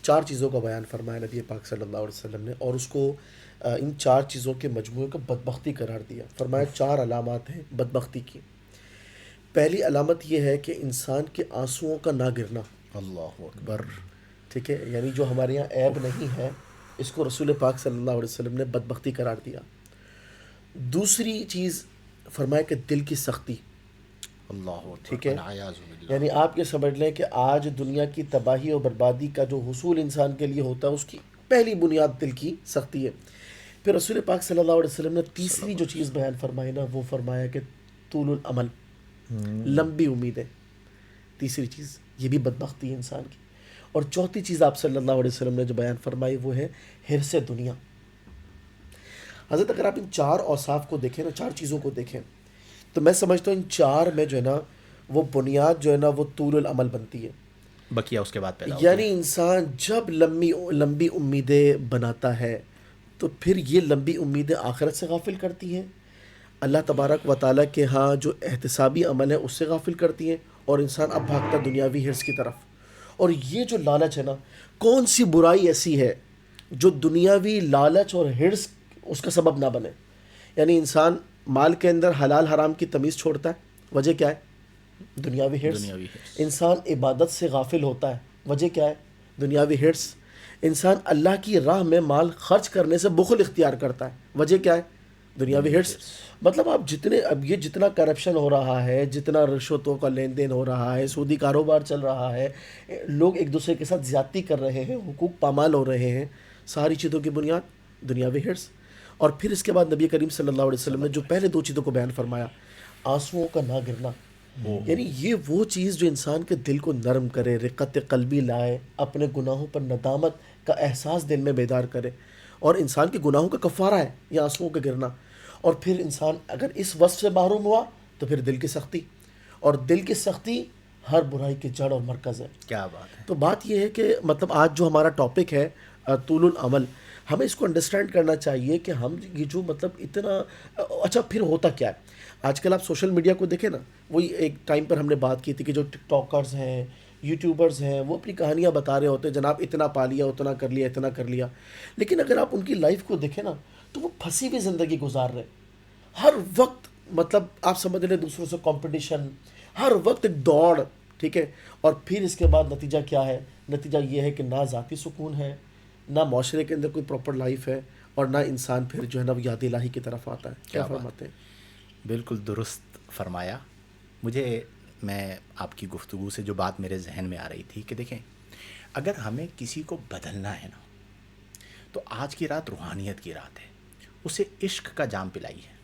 4 چیزوں کا بیان فرمایا نبی پاک صلی اللہ علیہ وسلم نے، اور اس کو ان 4 چیزوں کے مجموعے کو بدبختی قرار دیا. فرمایا 4 علامات ہیں بدبختی کی. پہلی علامت یہ ہے کہ انسان کے آنسوؤں کا نہ گرنا. اللہ اکبر. ٹھیک ہے، یعنی جو ہمارے یہاں عیب نہیں ہے اس کو رسول پاک صلی اللہ علیہ وسلم نے بدبختی قرار دیا. دوسری چیز فرمایا کہ دل کی سختی. اللہ اکبر. ٹھیک ہے، یعنی آپ یہ سمجھ لیں کہ آج دنیا کی تباہی اور بربادی کا جو حصول انسان کے لیے ہوتا ہے اس کی پہلی بنیاد دل کی سختی ہے. پھر رسول پاک صلی اللہ علیہ وسلم نے تیسری جو چیز بیان فرمائی نا، وہ فرمایا کہ طول العمل، لمبی امیدیں. تیسری چیز یہ بھی بدبختی ہے انسان کی. اور چوتھی چیز آپ صلی اللہ علیہ وسلم نے جو بیان فرمائی وہ ہے حرص دنیا. حضرت اگر آپ ان 4 اوصاف کو دیکھیں نا، 4 چیزوں کو دیکھیں، تو میں سمجھتا ہوں ان 4 میں جو ہے نا وہ بنیاد جو ہے نا وہ طول العمل بنتی ہے. بقیہ اس کے بعد پیدا ہوتا ہے. یعنی انسان جب لمبی امیدیں بناتا ہے تو پھر یہ لمبی امیدیں آخرت سے غافل کرتی ہیں، اللہ تبارک و تعالیٰ کے ہاں جو احتسابی عمل ہے اس سے غافل کرتی ہیں، اور انسان اب بھاگتا دنیاوی حرص کی طرف. اور یہ جو لالچ ہے نا، کون سی برائی ایسی ہے جو دنیاوی لالچ اور حرص اس کا سبب نہ بنے. یعنی انسان مال کے اندر حلال حرام کی تمیز چھوڑتا ہے، وجہ کیا ہے؟ دنیاوی حرص. انسان عبادت سے غافل ہوتا ہے، وجہ کیا ہے؟ دنیاوی حرص. انسان اللہ کی راہ میں مال خرچ کرنے سے بخل اختیار کرتا ہے، وجہ کیا ہے؟ دنیاوی حرص. مطلب آپ اب یہ جتنا کرپشن ہو رہا ہے، جتنا رشوتوں کا لین دین ہو رہا ہے، سودی کاروبار چل رہا ہے، لوگ ایک دوسرے کے ساتھ زیادتی کر رہے ہیں، حقوق پامال ہو رہے ہیں، ساری چیزوں کی بنیاد دنیاوی حرص. اور پھر اس کے بعد نبی کریم صلی اللہ علیہ وسلم نے جو پہلے 2 چیزوں کو بیان فرمایا، آنسوؤں کا نہ گرنا. یعنی یہ وہ چیز جو انسان کے دل کو نرم کرے، رقت قلبی لائے، اپنے گناہوں پر ندامت کا احساس دل میں بیدار کرے، اور انسان کے گناہوں کا کفارہ ہے یہ آنسوؤں کا گرنا. اور پھر انسان اگر اس وصف سے محروم ہوا تو پھر دل کی سختی، اور دل کی سختی ہر برائی کی جڑ اور مرکز ہے. کیا بات ہے. تو بات یہ ہے کہ مطلب آج جو ہمارا ٹاپک ہے طول العمل، ہمیں اس کو انڈرسٹینڈ کرنا چاہیے کہ ہم یہ جو مطلب اتنا اچھا پھر ہوتا کیا ہے. آج کل آپ سوشل میڈیا کو دیکھیں نا، وہی ایک ٹائم پر ہم نے بات کی تھی کہ جو ٹک ٹاکرز ہیں یوٹیوبرز ہیں، وہ اپنی کہانیاں بتا رہے ہوتے ہیں، جناب اتنا پا لیا، اتنا کر لیا، اتنا کر لیا. لیکن اگر آپ ان کی لائف کو دیکھیں نا تو وہ پھنسی ہوئی زندگی گزار رہے ہیں. ہر وقت مطلب آپ سمجھ لیں دوسروں سے کمپٹیشن، ہر وقت ایک دوڑ. ٹھیک ہے. اور پھر اس کے بعد نتیجہ کیا ہے؟ نتیجہ یہ ہے کہ نہ ذاتی سکون ہے، نہ معاشرے کے اندر کوئی پراپر لائف ہے، اور نہ انسان پھر جو ہے نا وہ یاد الہی کی طرف آتا ہے. کیا فرماتے ہیں؟ بالکل درست فرمایا. میں آپ کی گفتگو سے جو بات میرے ذہن میں آ رہی تھی کہ دیکھیں، اگر ہمیں کسی کو بدلنا ہے نا تو آج کی رات روحانیت کی رات ہے. اسے عشق کا جام پلائیے.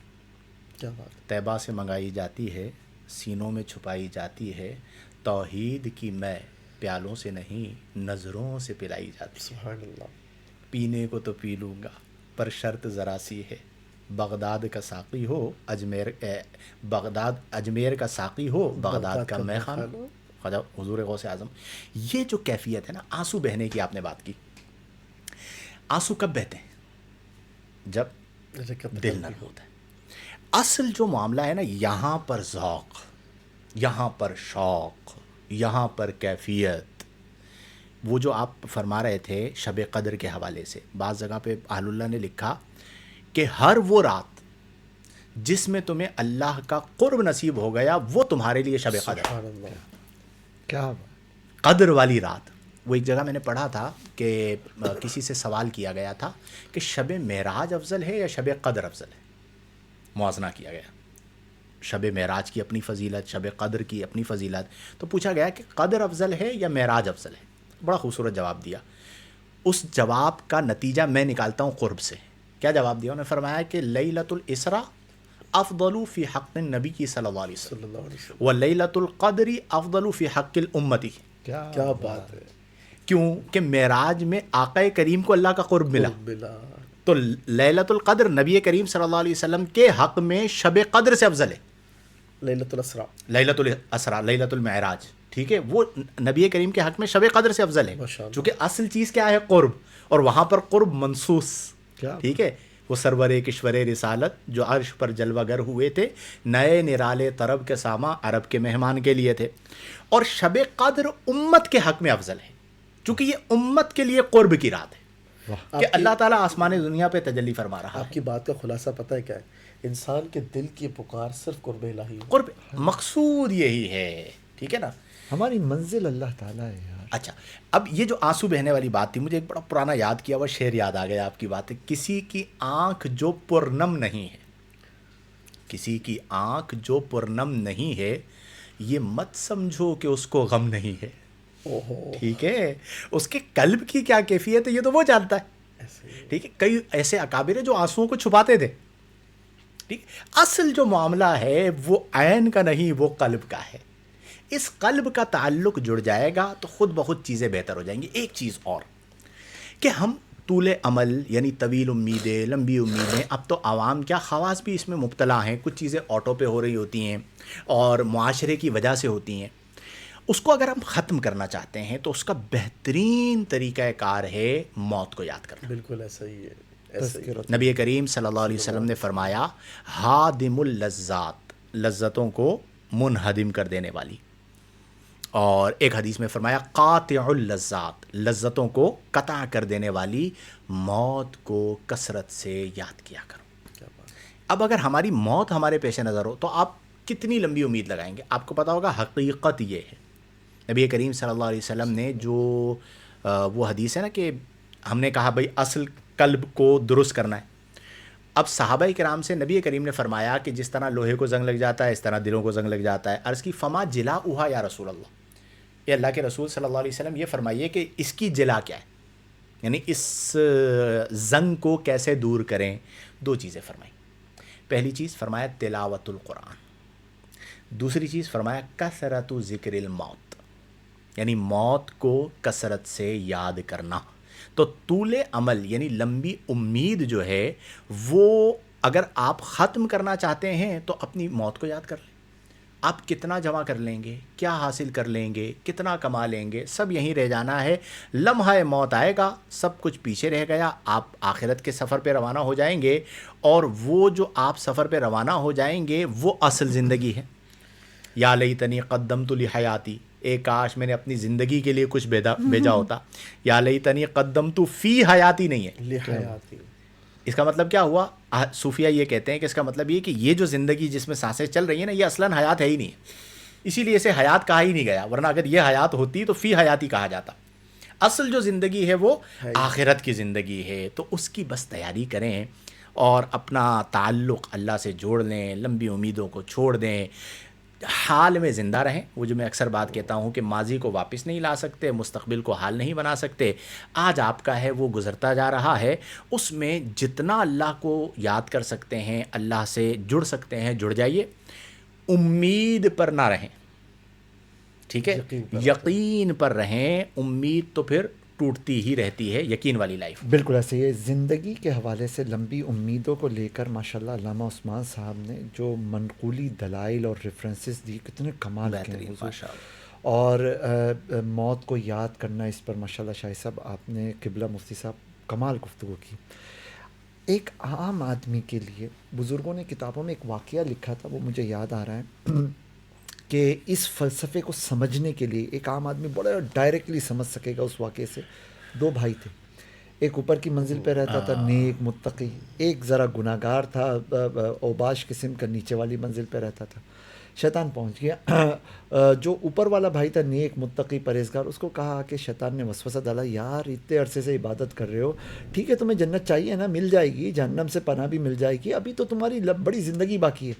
کیا بات. طیبہ سے منگائی جاتی ہے، سینوں میں چھپائی جاتی ہے. توحید کی میں پیالوں سے نہیں نظروں سے پلائی جاتی ہے. سبحان اللہ. پینے کو تو پی لوں گا پر شرط ذرا سی ہے. بغداد کا ساقی ہو اجمیر کا ساقی ہو بغداد کا میخانہ. خدا حضور غوث اعظم. یہ جو کیفیت ہے نا آنسو بہنے کی، آپ نے بات کی. آنسو کب بہتے ہیں؟ جب دل نرم ہوتا ہے. اصل جو معاملہ ہے نا، یہاں پر ذوق، یہاں پر شوق، یہاں پر کیفیت. وہ جو آپ فرما رہے تھے شب قدر کے حوالے سے، بعض جگہ پہ اہل اللہ نے لکھا کہ ہر وہ رات جس میں تمہیں اللہ کا قرب نصیب ہو گیا وہ تمہارے لیے شب قدر. سبحان اللہ. کیا قدر والی رات. وہ ایک جگہ میں نے پڑھا تھا کہ کسی سے سوال کیا گیا تھا کہ شب معراج افضل ہے یا شب قدر افضل ہے. موازنہ کیا گیا، شب معراج کی اپنی فضیلت، شب قدر کی اپنی فضیلت. تو پوچھا گیا کہ قدر افضل ہے یا معراج افضل ہے. بڑا خوبصورت جواب دیا. اس جواب کا نتیجہ میں نکالتا ہوں قرب سے. کیا جواب دیا؟ انہوں نے فرمایا کہ لیلۃ الاسراء افضل فی حق النبی صلی اللہ علیہ وسلم و لیلۃ القدر افضل فی حق الامتی. کیا بات ہے. کیوں کہ معراج میں آقا کریم کو اللہ کا قرب ملا، تو لیلۃ القدر نبی کریم صلی اللہ علیہ وسلم کے حق میں شب قدر سے افضل ہے. لیلۃ الاسراء، لیلۃ الاسراء، لیلۃ المعراج، ٹھیک ہے، وہ نبی کریم کے حق میں شب قدر سے افضل ہے. چونکہ اصل چیز کیا ہے؟ قرب. اور وہاں پر قرب منصوص، ٹھیک ہے. وہ سرور کشور رسالت جو عرش پر جلوہ گر ہوئے تھے، نئے نرالے طرب کے ساما عرب کے مہمان کے لیے تھے. اور شب قدر امت کے حق میں افضل ہے چونکہ یہ امت کے لیے قرب کی رات ہے کہ اللہ تعالیٰ آسمان دنیا پہ تجلی فرما رہا ہے. آپ کی بات کا خلاصہ پتہ ہے کیا ہے؟ انسان کے دل کی پکار صرف قرب الہی ہے. قرب مقصود یہی ہے، ٹھیک ہے نا. ہماری منزل اللہ تعالیٰ ہے یار. اچھا، اب یہ جو آنسو بہنے والی بات تھی، مجھے ایک بڑا پرانا یاد کیا ہوا شعر یاد آ گیا آپ کی بات ہے. کسی کی آنکھ جو پرنم نہیں ہے، کسی کی آنکھ جو پرنم نہیں ہے، یہ مت سمجھو کہ اس کو غم نہیں ہے. ٹھیک ہے، اس کے قلب کی کیا کیفیت ہے یہ تو وہ جانتا ہے. ٹھیک ہے. کئی ایسے اکابر ہیں جو آنسوؤں کو چھپاتے تھے. ٹھیک. اصل جو معاملہ ہے وہ عین کا نہیں، وہ قلب کا ہے. اس قلب کا تعلق جڑ جائے گا تو خود بخود چیزیں بہتر ہو جائیں گی. ایک چیز اور کہ ہم طول عمل یعنی طویل امیدیں، لمبی امیدیں، اب تو عوام کیا خواص بھی اس میں مبتلا ہیں. کچھ چیزیں آٹو پہ ہو رہی ہوتی ہیں اور معاشرے کی وجہ سے ہوتی ہیں. اس کو اگر ہم ختم کرنا چاہتے ہیں تو اس کا بہترین طریقہ کار ہے موت کو یاد کرنا. بالکل ایسا ہی ہے. نبی کریم صلی اللہ علیہ وسلم نے فرمایا ہادم اللذات، لذتوں کو منہدم کر دینے والی. اور ایک حدیث میں فرمایا قاطع اللذات، لذتوں کو قطع کر دینے والی موت کو کثرت سے یاد کیا کرو. اب اگر ہماری موت ہمارے پیش نظر ہو تو آپ کتنی لمبی امید لگائیں گے؟ آپ کو پتا ہوگا حقیقت یہ ہے. نبی کریم صلی اللہ علیہ وسلم نے جو وہ حدیث ہے نا کہ ہم نے کہا بھائی اصل قلب کو درست کرنا ہے. اب صحابہ کرام سے نبی کریم نے فرمایا کہ جس طرح لوہے کو زنگ لگ جاتا ہے اس طرح دلوں کو زنگ لگ جاتا ہے. عرض کی فما جلا اوہا یا رسول اللہ، یہ اللہ کے رسول صلی اللہ علیہ وسلم یہ فرمائیے کہ اس کی جلا کیا ہے، یعنی اس زنگ کو کیسے دور کریں. دو چیزیں فرمائیں. پہلی چیز فرمایا تلاوت القرآن، دوسری چیز فرمایا کثرت ذکر الموت، یعنی موت کو کثرت سے یاد کرنا. تو طول عمل یعنی لمبی امید جو ہے وہ اگر آپ ختم کرنا چاہتے ہیں تو اپنی موت کو یاد کر لیں. آپ کتنا جمع کر لیں گے، کیا حاصل کر لیں گے، کتنا کما لیں گے، سب یہیں رہ جانا ہے. لمحہ موت آئے گا، سب کچھ پیچھے رہ گیا. آپ آخرت کے سفر پہ روانہ ہو جائیں گے اور وہ جو آپ سفر پہ روانہ ہو جائیں گے وہ اصل زندگی ہے. یا لیتنی قدمت لحیاتی، اے کاش میں نے اپنی زندگی کے لیے کچھ بھیجا ہوتا. یا لیتنی قدمت فی حیاتی نہیں ہے. لحیاتی. اس کا مطلب کیا ہوا؟ صوفیہ یہ کہتے ہیں کہ اس کا مطلب یہ کہ یہ جو زندگی جس میں سانسیں چل رہی ہیں نا یہ اصلاً حیات ہے ہی نہیں ہے، اسی لیے اسے حیات کہا ہی نہیں گیا، ورنہ اگر یہ حیات ہوتی تو فی حیاتی کہا جاتا. اصل جو زندگی ہے وہ آخرت کی زندگی ہے، تو اس کی بس تیاری کریں اور اپنا تعلق اللہ سے جوڑ لیں، لمبی امیدوں کو چھوڑ دیں، حال میں زندہ رہیں. وہ جو میں اکثر بات کہتا ہوں کہ ماضی کو واپس نہیں لا سکتے، مستقبل کو حال نہیں بنا سکتے. آج آپ کا ہے وہ گزرتا جا رہا ہے، اس میں جتنا اللہ کو یاد کر سکتے ہیں، اللہ سے جڑ سکتے ہیں جڑ جائیے. امید پر نہ رہیں، ٹھیک ہے، یقین پر رہیں. امید تو پھر ٹوٹتی ہی رہتی ہے، یقین والی لائف. بالکل ایسے ہی ہے. زندگی کے حوالے سے لمبی امیدوں کو لے کر ماشاءاللہ علامہ عثمان صاحب نے جو منقولی دلائل اور ریفرنسز دی کتنے کمال کے ہیں بہترین، حضور. ماشاء اللہ. اور موت کو یاد کرنا، اس پر ماشاءاللہ شاہد صاحب آپ نے قبلہ مفتی صاحب کمال گفتگو کی. ایک عام آدمی کے لیے بزرگوں نے کتابوں میں ایک واقعہ لکھا تھا، وہ مجھے یاد آ رہا ہے کہ اس فلسفے کو سمجھنے کے لیے ایک عام آدمی بڑا ڈائریکٹلی سمجھ سکے گا اس واقعے سے. دو بھائی تھے، ایک اوپر کی منزل پہ رہتا تھا نیک متقی، ایک ذرا گناہ گار تھا اوباش قسم کا، نیچے والی منزل پہ رہتا تھا. شیطان پہنچ گیا. جو اوپر والا بھائی تھا نیک متقی پرہیزگار، اس کو کہا کہ شیطان نے وسوسہ ڈالا، یار اتنے عرصے سے عبادت کر رہے ہو، ٹھیک ہے تمہیں جنت چاہیے نا، مل جائے گی، جہنم سے پناہ بھی مل جائے گی، ابھی تو تمہاری بڑی زندگی باقی ہے.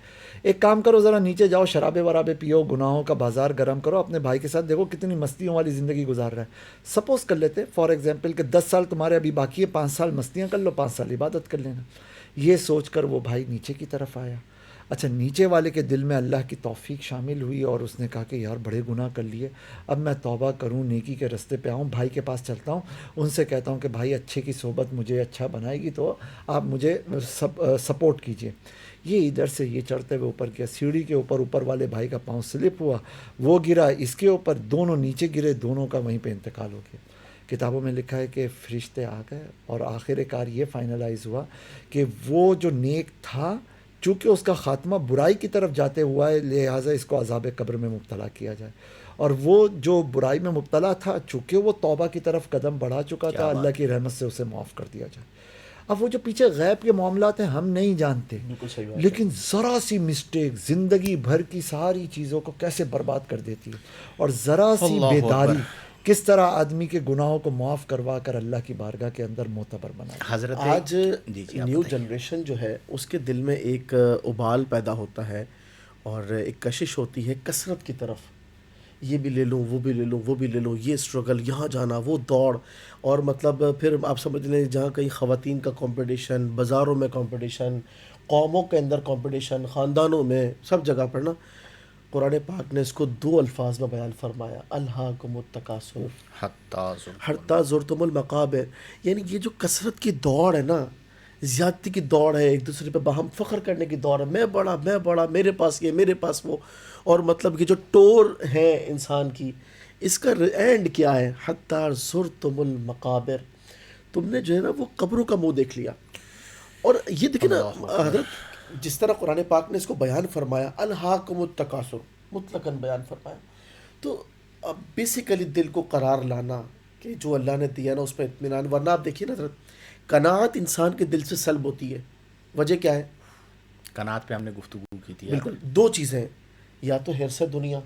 ایک کام کرو، ذرا نیچے جاؤ، شرابے ورابے پیو، گناہوں کا بازار گرم کرو، اپنے بھائی کے ساتھ دیکھو کتنی مستیوں والی زندگی گزار رہا ہے. سپوز کر لیتے فار ایگزامپل کہ 10 سال تمہارے ابھی باقی ہے، 5 سال مستیاں کر لو، 5 سال عبادت کر لینا. یہ سوچ کر وہ بھائی نیچے کی طرف آیا. اچھا، نیچے والے کے دل میں اللہ کی توفیق شامل ہوئی اور اس نے کہا کہ یار بڑے گناہ کر لیے، اب میں توبہ کروں، نیکی کے راستے پہ آؤں، بھائی کے پاس چلتا ہوں، ان سے کہتا ہوں کہ بھائی اچھے کی صحبت مجھے اچھا بنائے گی تو آپ مجھے سپورٹ کیجئے. یہ ادھر سے یہ چڑھتے ہوئے اوپر کیا، سیڑھی کے اوپر والے بھائی کا پاؤں سلپ ہوا، وہ گرا، اس کے اوپر، دونوں نیچے گرے، دونوں کا وہیں پہ انتقال ہو گیا. کتابوں میں لکھا ہے کہ فرشتے آ گئے اور آخر کار یہ فائنلائز ہوا کہ وہ جو نیک تھا، چونکہ اس کا خاتمہ برائی کی طرف جاتے ہوا ہے، لہٰذا اس کو عذاب قبر میں مبتلا کیا جائے. اور وہ جو برائی میں مبتلا تھا، چونکہ وہ توبہ کی طرف قدم بڑھا چکا تھا، اللہ کی رحمت سے اسے معاف کر دیا جائے. اب وہ جو پیچھے غیب کے معاملات ہیں ہم نہیں جانتے، لیکن ذرا سی مسٹیک زندگی بھر کی ساری چیزوں کو کیسے برباد کر دیتی ہے، اور ذرا سی بیداری کس طرح آدمی کے گناہوں کو معاف کروا کر اللہ کی بارگاہ کے اندر معتبر بنا. حضرت آج نیو جنریشن جو ہے اس کے دل میں ایک ابال پیدا ہوتا ہے اور ایک کشش ہوتی ہے کثرت کی طرف، یہ بھی لے لوں، وہ بھی لے لوں، وہ بھی لے لوں، یہ اسٹرگل، یہاں جانا، وہ دوڑ. اور مطلب پھر آپ سمجھ لیں جہاں کہیں خواتین کا کمپٹیشن، بازاروں میں کمپٹیشن، قوموں کے اندر کمپٹیشن، خاندانوں میں، سب جگہ پر نا. قرآن پاک نے اس کو 2 الفاظ میں بیان فرمایا، الہاکم التکاثر حتی زرتم المقابر. یعنی یہ جو کثرت کی دوڑ ہے نا، زیادتی کی دوڑ ہے، ایک دوسرے پہ باہم فخر کرنے کی دوڑ ہے، میں بڑا، میرے پاس یہ، میرے پاس وہ. اور مطلب یہ جو ٹور ہے انسان کی، اس کا اینڈ کیا ہے؟ حتی زرتم المقابر. تم نے جو ہے نا وہ قبروں کا منہ دیکھ لیا. اور یہ دیکھیں نا حضرت، جس طرح قرآن پاک نے اس کو بیان فرمایا، الہاکم التکاثر مطلقاً بیان فرمایا. تو اب بیسیکلی دل کو قرار لانا کہ جو اللہ نے دیا نا اس پہ اطمینان. ورنہ آپ دیکھیے نا حضرت، قناعت انسان کے دل سے سلب ہوتی ہے. وجہ کیا ہے؟ قناعت پہ ہم نے گفتگو کی تھی. بالکل 2 چیزیں، یا تو حرص دنیا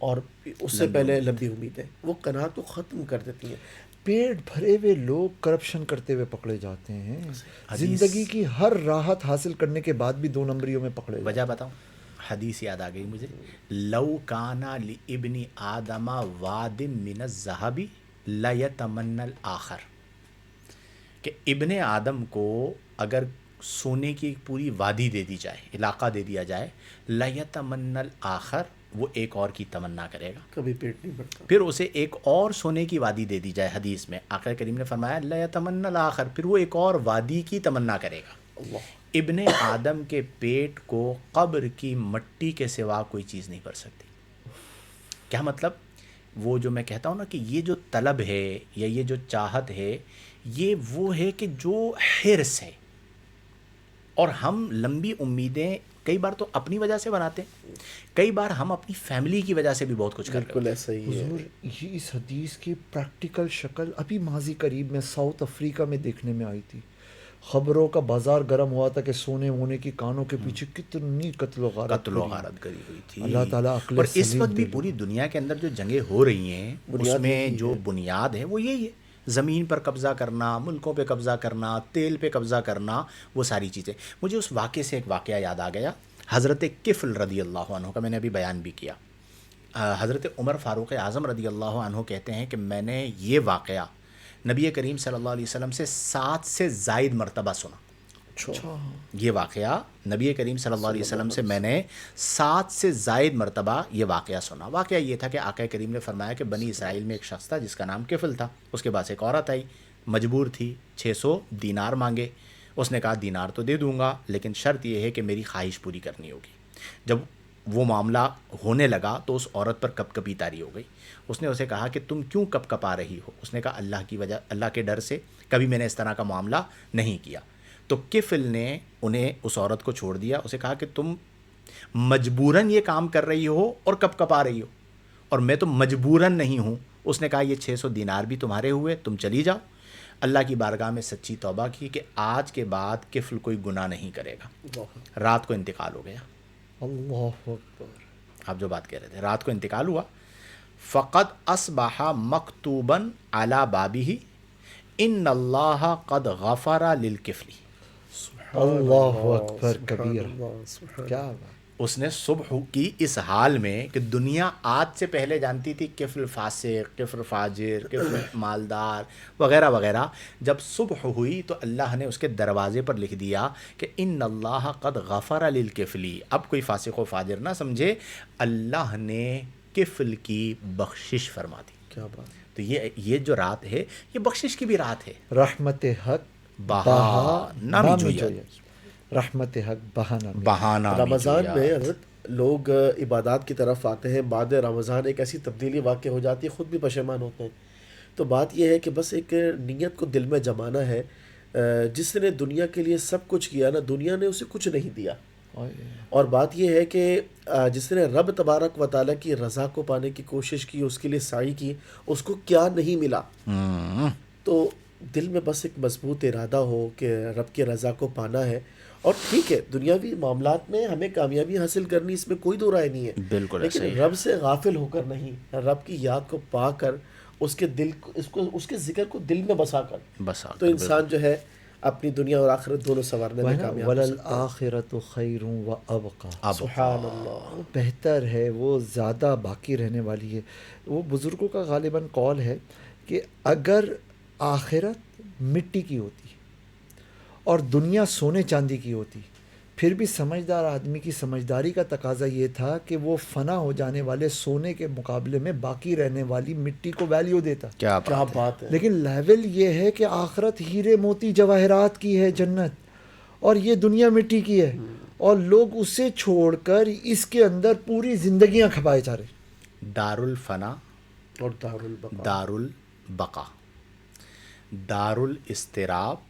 اور اس سے پہلے لمبی امیدیں، وہ قناعت کو ختم کر دیتی ہیں. پیٹ بھرے ہوئے لوگ کرپشن کرتے ہوئے پکڑے جاتے ہیں، زندگی کی ہر راحت حاصل کرنے کے بعد بھی 2 نمبریوں میں پکڑے. وجہ بتاؤں، حدیث یاد آ گئی مجھے، لو کانا لابن آدم واد من الذهب لیتمنى الاخر، کہ ابن آدم کو اگر سونے کی پوری وادی دے دی جائے، علاقہ دے دیا جائے، لیتمنى الاخر، وہ ایک اور کی تمنا کرے گا، کبھی پیٹ نہیں بھرتا. پھر اسے ایک اور سونے کی وادی دے دی جائے، حدیث میں آقا کریم نے فرمایا لیتمنى الاخر، پھر وہ ایک اور وادی کی تمنا کرے گا. اللہ. ابن آدم کے پیٹ کو قبر کی مٹی کے سوا کوئی چیز نہیں بھر سکتی. کیا مطلب؟ وہ جو میں کہتا ہوں نا کہ یہ جو طلب ہے یا یہ جو چاہت ہے، یہ وہ ہے کہ جو حرص ہے، اور ہم لمبی امیدیں کئی بار تو اپنی وجہ سے بناتے ہیں، کئی بار ہم اپنی فیملی کی وجہ سے بھی بہت کچھ کر رہے بالکل ایسا ہی ہے. حضور یہ اس حدیث کی پریکٹیکل شکل ابھی ماضی قریب میں ساؤتھ افریقہ میں دیکھنے میں آئی تھی. خبروں کا بازار گرم ہوا تھا کہ سونے وونے کی کانوں کے پیچھے کتنی قتل و غارت قتل و غارت کری ہوئی تھی. اللہ تعالیٰ عقل اور اس سلیم وقت بھی دے پوری دنیا کے اندر جو جنگیں ہو رہی ہیں بنیاد اس میں یہی جو ہے. بنیاد ہے وہ یہی ہے، زمین پر قبضہ کرنا، ملکوں پہ قبضہ کرنا، تیل پہ قبضہ کرنا، وہ ساری چیزیں. مجھے اس واقعے سے ایک واقعہ یاد آ گیا، حضرت کفل رضی اللہ عنہ کا، میں نے ابھی بیان بھی کیا. حضرت عمر فاروق اعظم رضی اللہ عنہ کہتے ہیں کہ میں نے یہ واقعہ نبی کریم صلی اللہ علیہ وسلم سے 7 سے زائد مرتبہ سنا. اچھا. یہ واقعہ نبی کریم صلی اللہ علیہ وسلم سے میں نے 7 سے زائد مرتبہ یہ واقعہ سنا. واقعہ یہ تھا کہ آقا کریم نے فرمایا کہ بنی اسرائیل میں ایک شخص تھا جس کا نام کفل تھا. اس کے پاس ایک عورت آئی، مجبور تھی، 600 دینار مانگے. اس نے کہا دینار تو دے دوں گا لیکن شرط یہ ہے کہ میری خواہش پوری کرنی ہوگی. جب وہ معاملہ ہونے لگا تو اس عورت پر کپ کپی طاری ہو گئی. اس نے اسے کہا کہ تم کیوں کپ کپا رہی ہو؟ اس نے کہا اللہ کی وجہ، اللہ کے ڈر سے، کبھی میں نے اس طرح کا معاملہ نہیں کیا. تو کفل نے انہیں اس عورت کو چھوڑ دیا. اسے کہا کہ تم مجبوراً یہ کام کر رہی ہو اور کب کپا رہی ہو، اور میں تو مجبوراً نہیں ہوں. اس نے کہا یہ 600 دینار بھی تمہارے ہوئے، تم چلی جاؤ. اللہ کی بارگاہ میں سچی توبہ کی کہ آج کے بعد کفل کوئی گناہ نہیں کرے گا. رات کو انتقال ہو گیا. اللہ اکبر. آپ جو بات کہہ رہے تھے، رات کو انتقال ہوا. فقد اصبح مکتوبا علی بابہ ان اللہ قد غفر للکفلی. اللہ اکبر کبیر. کیا بات. اس نے صبح کی اس حال میں کہ دنیا آج سے پہلے جانتی تھی کفل فاسق، کفل فاجر، کفل مالدار وغیرہ وغیرہ، جب صبح ہوئی تو اللہ نے اس کے دروازے پر لکھ دیا کہ ان اللہ قد غفر للکفلی. اب کوئی فاسق و فاجر نہ سمجھے، اللہ نے کفل کی بخشش فرما دی. کیا بات. تو یہ جو رات ہے یہ بخشش کی بھی رات ہے. رحمت حق بہا نامی جویت. رحمت حق بہانہ بہانہ رمضان میں حضرت لوگ عبادات کی طرف آتے ہیں، بعد رمضان ایک ایسی تبدیلی واقع ہو جاتی ہے، خود بھی پشیمان ہوتے ہیں. تو بات یہ ہے کہ بس ایک نیت کو دل میں جمانا ہے. جس نے دنیا کے لیے سب کچھ کیا نا، دنیا نے اسے کچھ نہیں دیا. اور بات یہ ہے کہ جس نے رب تبارک و تعالیٰ کی رضا کو پانے کی کوشش کی، اس کے لیے سعی کی، اس کو کیا نہیں ملا. تو دل میں بس ایک مضبوط ارادہ ہو کہ رب کی رضا کو پانا ہے. اور ٹھیک ہے، دنیاوی معاملات میں ہمیں کامیابی حاصل کرنی، اس میں کوئی دو رائے نہیں ہے. بالکل. لیکن رب سے غافل ہو کر نہیں، رب کی یاد کو پا کر، اس کے دل کو، اس کے ذکر کو دل میں بسا کر، تو انسان جو ہے اپنی دنیا اور آخرت دونوں سنوارنے میں کامیاب ہو سکتا ہے. وَلَلْآخِرَةُ خَيْرٌ وَأَبْقَىٰ. سبحان اللہ. بہتر ہے، وہ زیادہ باقی رہنے والی ہے. وہ بزرگوں کا غالباً قول ہے کہ اگر آخرت مٹی کی ہوتی اور دنیا سونے چاندی کی ہوتی، پھر بھی سمجھدار آدمی کی سمجھداری کا تقاضا یہ تھا کہ وہ فنا ہو جانے والے سونے کے مقابلے میں باقی رہنے والی مٹی کو ویلیو دیتا. کیا بات ہے. لیکن لیول یہ ہے کہ آخرت ہیرے موتی جواہرات کی ہے جنت، اور یہ دنیا مٹی کی ہے، اور لوگ اسے چھوڑ کر اس کے اندر پوری زندگیاں کھپائے جا رہے. دار الفنا اور دار البقا. دار البقا، دار الاضطراب،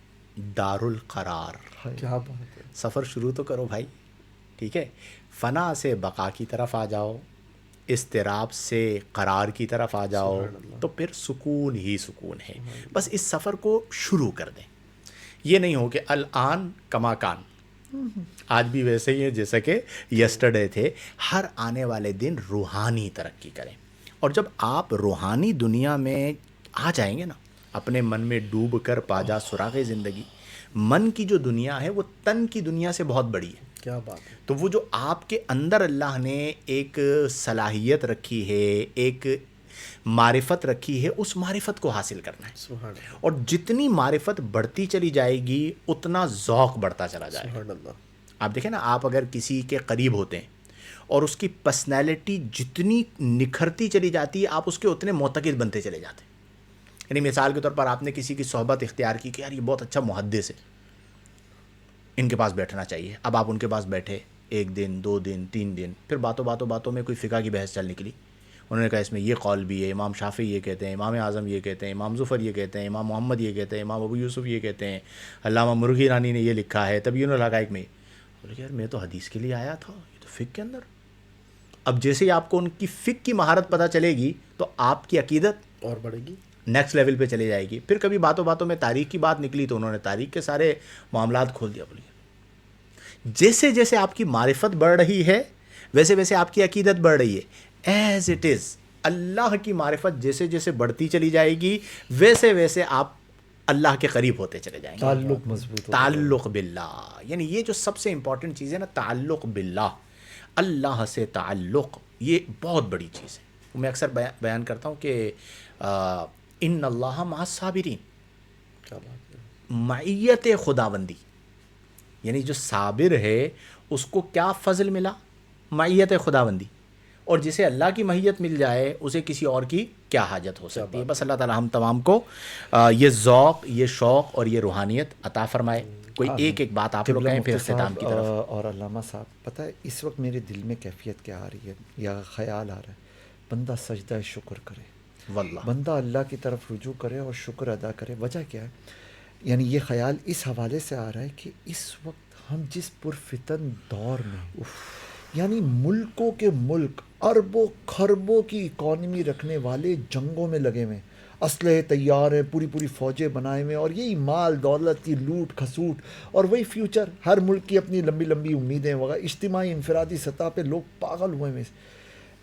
دار القرار. کیا بات ہے. سفر شروع تو کرو بھائی، ٹھیک ہے. فنا سے بقا کی طرف آ جاؤ، اضطراب سے قرار کی طرف آ جاؤ، تو پھر سکون ہی سکون ہے. بس اس سفر کو شروع کر دیں. یہ نہیں ہو کہ الان کما کان، آج بھی ویسے ہی ہے جیسا کہ یسٹرڈے تھے. ہر آنے والے دن روحانی ترقی کریں. اور جب آپ روحانی دنیا میں آ جائیں گے نا، اپنے من میں ڈوب کر پا جا سراغ زندگی. من کی جو دنیا ہے وہ تن کی دنیا سے بہت بڑی ہے. کیا بات ہے. تو وہ جو آپ کے اندر اللہ نے ایک صلاحیت رکھی ہے، ایک معرفت رکھی ہے، اس معرفت کو حاصل کرنا ہے. سبحان اللہ. اور جتنی معرفت بڑھتی چلی جائے گی اتنا ذوق بڑھتا چلا جائے گا. سبحان اللہ. آپ دیکھیں نا، آپ اگر کسی کے قریب ہوتے ہیں اور اس کی پرسنالٹی جتنی نکھرتی چلی جاتی ہے، آپ اس کے اتنے معتقد بنتے چلے جاتے ہیں. یعنی مثال کے طور پر آپ نے کسی کی صحبت اختیار کی کہ یار یہ بہت اچھا محدث ہے، ان کے پاس بیٹھنا چاہیے. اب آپ ان کے پاس بیٹھے 1 دن 2 دن 3 دن، پھر باتوں میں کوئی فقہ کی بحث چل نکلی، انہوں نے کہا اس میں یہ قول بھی ہے، امام شافعی یہ کہتے ہیں، امام اعظم یہ کہتے ہیں، امام ظفر یہ کہتے ہیں، امام محمد یہ کہتے ہیں، امام ابو یوسف یہ کہتے ہیں، علامہ مرغی رانی نے یہ لکھا ہے تبیین الحقائق میں. بولے یار میں تو حدیث کے لیے آیا تھا، یہ تو فقہ کے اندر. اب جیسے ہی آپ کو ان کی فقہ کی مہارت پتہ چلے گی تو آپ کی عقیدت اور بڑھے گی، نیکسٹ لیول پہ چلے جائے گی. پھر کبھی باتوں باتوں میں تاریخ کی بات نکلی تو انہوں نے تاریخ کے سارے معاملات کھول دیا. بولیے جیسے جیسے آپ کی معرفت بڑھ رہی ہے ویسے ویسے آپ کی عقیدت بڑھ رہی ہے. ایز اٹ از اللہ کی معرفت جیسے جیسے بڑھتی چلی جائے گی ویسے ویسے آپ اللہ کے قریب ہوتے چلے جائیں گے. تعلق مضبوط ہوتا تعلق باللہ، یعنی یہ جو سب سے امپورٹنٹ چیز ہے نا، تعلق باللہ، اللہ سے تعلق، یہ بہت بڑی چیز ہے. میں اکثر بیان کرتا ہوں کہ ان اللہ مع الصابرین، کیا بات ہے. معیت خداوندی، یعنی جو صابر ہے اس کو کیا فضل ملا؟ معیت خداوندی. اور جسے اللہ کی معیت مل جائے اسے کسی اور کی کیا حاجت ہو سکتی ہے. بس اللہ تعالی ہم تمام کو یہ ذوق، یہ شوق اور یہ روحانیت عطا فرمائے. کوئی ایک ایک بات آپ لوگ کہیں پھر اختتام کی طرف. اور علامہ صاحب پتہ ہے اس وقت میرے دل میں کیفیت کیا آ رہی ہے یا خیال آ رہا ہے، بندہ سجدہ شکر کرے، واللہ بندہ اللہ کی طرف رجوع کرے اور شکر ادا کرے. وجہ کیا ہے؟ یعنی یہ خیال اس حوالے سے آ رہا ہے کہ اس وقت ہم جس پرفتن دور میں، یعنی ملکوں کے ملک اربوں خربوں کی اکانومی رکھنے والے جنگوں میں لگے ہوئے، اسلحے تیار ہیں، پوری پوری فوجیں بنائے ہوئے، اور یہی مال دولت کی لوٹ کھسوٹ، اور وہی فیوچر، ہر ملک کی اپنی لمبی لمبی امیدیں وغیرہ، اجتماعی انفرادی سطح پہ لوگ پاگل ہوئے ہوئے.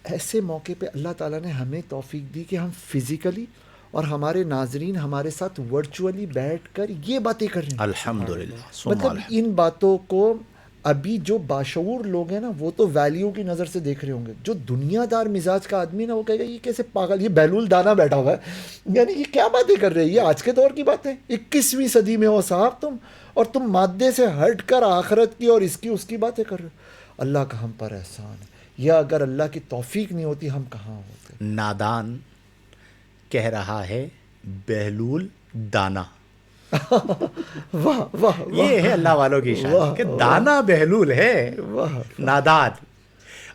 ایسے موقع پہ اللہ تعالیٰ نے ہمیں توفیق دی کہ ہم فزیکلی اور ہمارے ناظرین ہمارے ساتھ ورچولی بیٹھ کر یہ باتیں کر رہے ہیں. الحمدللہ. مطلب ان باتوں کو ابھی جو باشعور لوگ ہیں نا وہ تو ویلیو کی نظر سے دیکھ رہے ہوں گے. جو دنیا دار مزاج کا آدمی نا وہ کہے گا یہ کیسے پاگل، یہ بیلول دانا بیٹھا ہوا ہے، یعنی یہ کیا باتیں کر رہے ہیں، یہ آج کے دور کی باتیں، 21ویں صدی میں ہو صاحب تم، اور تم مادے سے ہٹ کر آخرت کی اور اس کی باتیں کر رہے ہو. اللہ کا ہم پر احسان ہے. یا اگر اللہ کی توفیق نہیں ہوتی ہم کہاں ہوتے. نادان کہہ رہا ہے بہلول دانا. واہ واہ یہ ہے اللہ والوں کی شان کہ دانا بہلول ہے، نادان.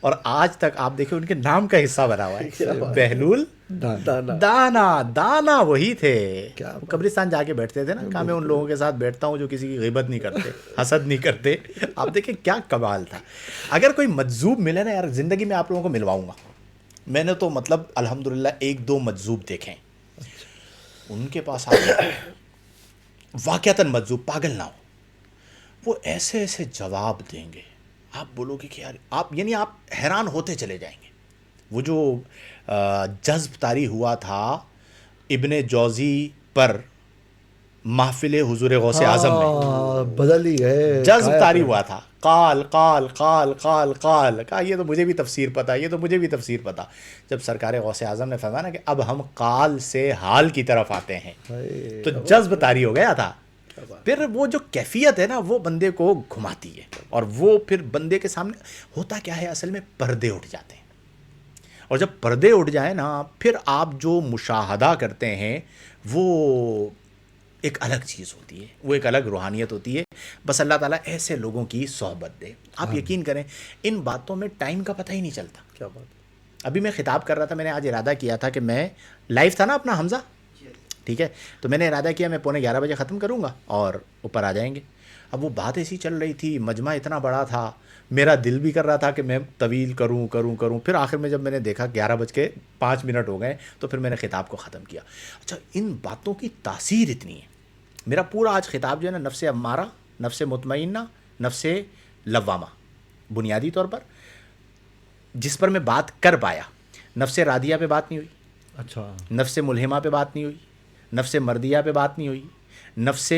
اور آج تک آپ دیکھیں ان کے نام کا حصہ بنا ہوا ہے بہلول دانا. دانا وہی تھے. قبرستان جا کے بیٹھتے تھے نا، کہا میں ان لوگوں کے ساتھ بیٹھتا ہوں جو کسی کی غیبت نہیں کرتے، حسد نہیں کرتے. آپ دیکھیں کیا کمال تھا. اگر کوئی مجذوب ملے نا یار زندگی میں آپ لوگوں کو ملواؤں گا. میں نے تو مطلب الحمدللہ 1-2 مجذوب دیکھیں، ان کے پاس آگے واقعتاً مجذوب پاگل نہ ہو، وہ ایسے ایسے جواب دیں گے آپ بولو گے کہ یار آپ، یعنی آپ حیران ہوتے چلے جائیں گے. وہ جو جذب طاری ہوا تھا ابن جوزی پر محفل حضور غوث اعظم میں، بدل ہی ہے، جذب طاری ہوا تھا. قال قال قال قال قال، کہا یہ تو مجھے بھی تفسیر پتہ، یہ تو مجھے بھی تفسیر پتہ. جب سرکار غوث اعظم نے فرمایا نا کہ اب ہم قال سے حال کی طرف آتے ہیں تو جذب طاری ہو گیا تھا. پھر وہ جو کیفیت ہے نا وہ بندے کو گھماتی ہے، اور وہ پھر بندے کے سامنے ہوتا کیا ہے اصل میں پردے اٹھ جاتے ہیں. اور جب پردے اٹھ جائیں نا پھر آپ جو مشاہدہ کرتے ہیں وہ ایک الگ چیز ہوتی ہے، وہ ایک الگ روحانیت ہوتی ہے. بس اللہ تعالیٰ ایسے لوگوں کی صحبت دے. آپ یقین کریں ان باتوں میں ٹائم کا پتہ ہی نہیں چلتا. کیا بات ہے. ابھی میں خطاب کر رہا تھا، میں نے آج ارادہ کیا تھا کہ میں لائیو تھا نا اپنا حمزہ، ٹھیک ہے، تو میں نے ارادہ کیا میں 11:15 بجے ختم کروں گا اور اوپر آ جائیں گے. اب وہ بات ایسی چل رہی تھی، مجمع اتنا بڑا تھا، میرا دل بھی کر رہا تھا کہ میں طویل کروں. پھر آخر میں جب میں نے دیکھا 11:05 ہو گئے تو پھر میں نے خطاب کو ختم کیا. اچھا ان باتوں کی تاثیر اتنی ہے. میرا پورا آج خطاب جو ہے نا نفس امارہ، نفس مطمئنہ، نفس لوامہ، بنیادی طور پر جس پر میں بات کر پایا. نفس راضیہ پہ بات نہیں ہوئی، اچھا نفس ملہمہ پہ بات نہیں ہوئی، نفس مردیہ پہ بات نہیں ہوئی، نفس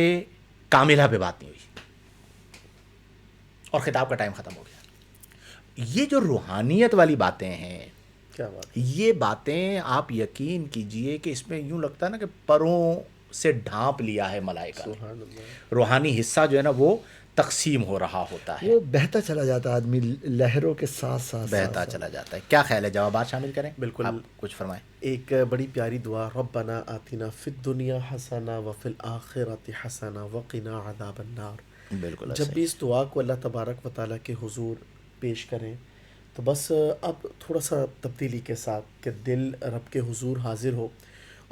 کاملہ پہ بات نہیں ہوئی، اور خطاب کا ٹائم ختم ہو گیا. یہ جو روحانیت والی باتیں ہیں، کیا بات. یہ باتیں آپ یقین کیجئے کہ اس میں یوں لگتا ہے نا کہ پروں سے ڈھانپ لیا ہے ملائکہ نے. سبحان اللہ. روحانی حصہ جو ہے نا وہ تقسیم ہو رہا ہوتا ہے، وہ بہتا چلا جاتا ہے، آدمی لہروں کے ساتھ ساتھ بہتا چلا جاتا ہے. کیا خیال ہے، جوابات شامل کریں؟ بالکل. آپ کچھ فرمائیں. ایک بڑی پیاری دعا، ربنا آتنا فی الدنیا حسنہ وفی الآخرۃ حسنہ وقنا عذاب النار. بالکل جب بھی اس دعا کو اللہ تبارک و تعالیٰ کے حضور پیش کریں تو تو بس اب تھوڑا سا تبدیلی کے ساتھ کہ دل رب کے حضور حاضر ہو،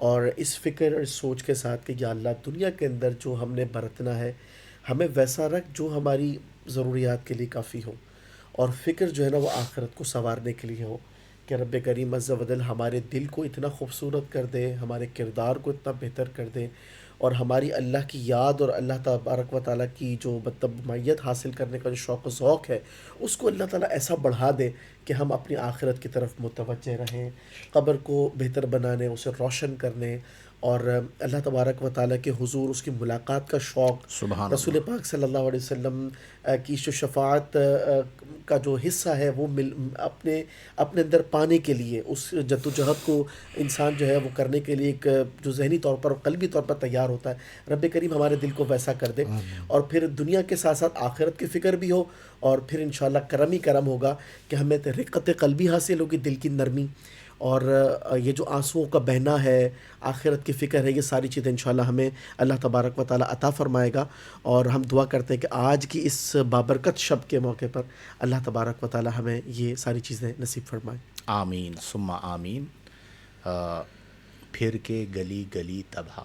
اور اس فکر اور اس سوچ کے ساتھ کہ یا اللہ دنیا کے اندر جو ہم نے برتنا ہے ہمیں ویسا رکھ جو ہماری ضروریات کے لیے کافی ہو، اور فکر جو ہے نا وہ آخرت کو سنوارنے کے لیے ہو، کہ رب کریم عز و جل ہمارے دل کو اتنا خوبصورت کر دے، ہمارے کردار کو اتنا بہتر کر دے، اور ہماری اللہ کی یاد اور اللہ تبارک و تعالیٰ کی جو مطلب معیت حاصل کرنے کا جو شوق و ذوق ہے اس کو اللہ تعالیٰ ایسا بڑھا دے کہ ہم اپنی آخرت کی طرف متوجہ رہیں، قبر کو بہتر بنانے، اسے روشن کرنے، اور اللہ تبارک و تعالیٰ کے حضور اس کی ملاقات کا شوق، سبحان رسول پاک صلی اللہ علیہ وسلم کی جو شفاعت کا جو حصہ ہے وہ اپنے اندر پانے کے لیے، اس جد و جہد کو انسان جو ہے وہ کرنے کے لیے ایک جو ذہنی طور پر اور قلبی طور پر تیار ہوتا ہے، رب کریم ہمارے دل کو ویسا کر دے، اور پھر دنیا کے ساتھ ساتھ آخرت کی فکر بھی ہو، اور پھر انشاءاللہ کرم ہی کرم ہوگا کہ ہمیں رقت قلبی حاصل ہوگی، دل کی نرمی، اور یہ جو آنسوؤں کا بہنا ہے، آخرت کی فکر ہے، یہ ساری چیزیں انشاءاللہ ہمیں اللہ تبارک و تعالیٰ عطا فرمائے گا، اور ہم دعا کرتے ہیں کہ آج کی اس بابرکت شب کے موقع پر اللہ تبارک و تعالیٰ ہمیں یہ ساری چیزیں نصیب فرمائے۔ آمین ثم آمین۔ پھر کے گلی گلی تباہ،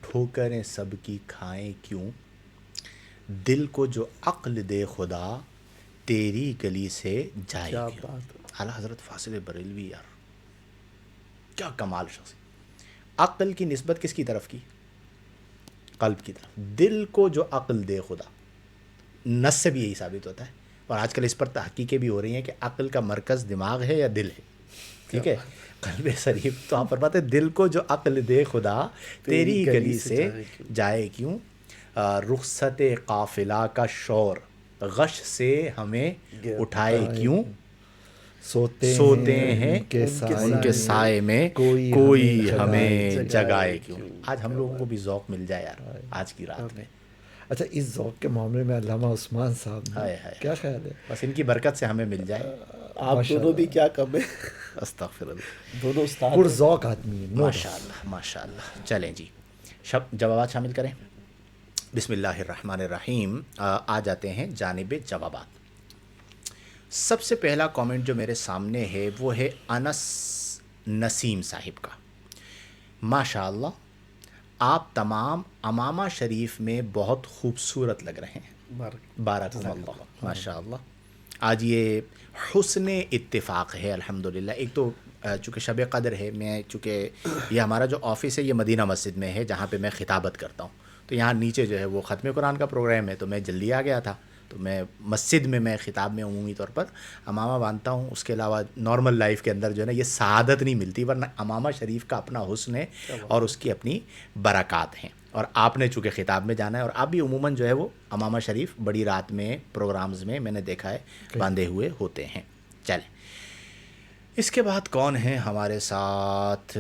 ٹھوکریں سب کی کھائیں کیوں، دل کو جو عقل دے خدا، تیری گلی سے جائے کیا کیوں۔ بات ہے، اعلیٰ حضرت فاصل بریلوی، یار کیا کمال شخص۔ عقل کی نسبت کس کی طرف کی؟ قلب کی طرف۔ دل کو جو عقل دے خدا، نس سے بھی یہی ثابت ہوتا ہے، اور آج کل اس پر تحقیقیں بھی ہو رہی ہیں کہ عقل کا مرکز دماغ ہے یا دل ہے، ٹھیک ہے۔ قلب شریف تو آپ فرماتے ہیں دل کو جو عقل دے خدا، تیری گلی سے جائے کیوں، رخصت قافلہ کا شور، غش سے ہمیں اٹھائے کیوں، سوتے ہیں ان کے سائے میں کوئی ہمیں جگائے کیوں۔ آج ہم لوگوں کو بھی ذوق مل جائے یار آج کی رات میں۔ اچھا، اس ذوق کے معاملے میں علامہ عثمان صاحب نے کیا خیال ہے؟ بس ان کی برکت سے ہمیں مل جائے۔ آپ دونوں بھی کیا کم ہے، استغفر اللہ، دونوں استاد پر ذوق آدمی ہے، ماشاء اللہ ماشاء اللہ۔ چلیں جی، جوابات شامل کریں۔ بسم اللہ الرحمن الرحیم۔ آ جاتے ہیں جانب جوابات۔ سب سے پہلا کامنٹ جو میرے سامنے ہے وہ ہے انس نسیم صاحب کا۔ ماشاء اللہ، آپ تمام امامہ شریف میں بہت خوبصورت لگ رہے ہیں، بارک اللہ، ماشاء اللہ۔ آج یہ حسن اتفاق ہے الحمدللہ۔ ایک تو چونکہ شب قدر ہے، میں چونکہ یہ ہمارا جو آفس ہے یہ مدینہ مسجد میں ہے جہاں پہ میں خطابت کرتا ہوں، تو یہاں نیچے جو ہے وہ ختم قرآن کا پروگرام ہے، تو میں جلدی آ گیا تھا، تو میں مسجد میں خطاب میں عمومی طور پر امامہ باندھتا ہوں۔ اس کے علاوہ نارمل لائف کے اندر جو ہے نا یہ سعادت نہیں ملتی، ورنہ امامہ شریف کا اپنا حسن ہے اور اس کی اپنی برکات ہیں، اور آپ نے چونکہ خطاب میں جانا ہے، اور آپ بھی عموماً جو ہے وہ امامہ شریف بڑی رات میں پروگرامز میں نے دیکھا ہے باندھے ہوئے ہوتے ہیں۔ چلیں، اس کے بعد کون ہیں ہمارے ساتھ؟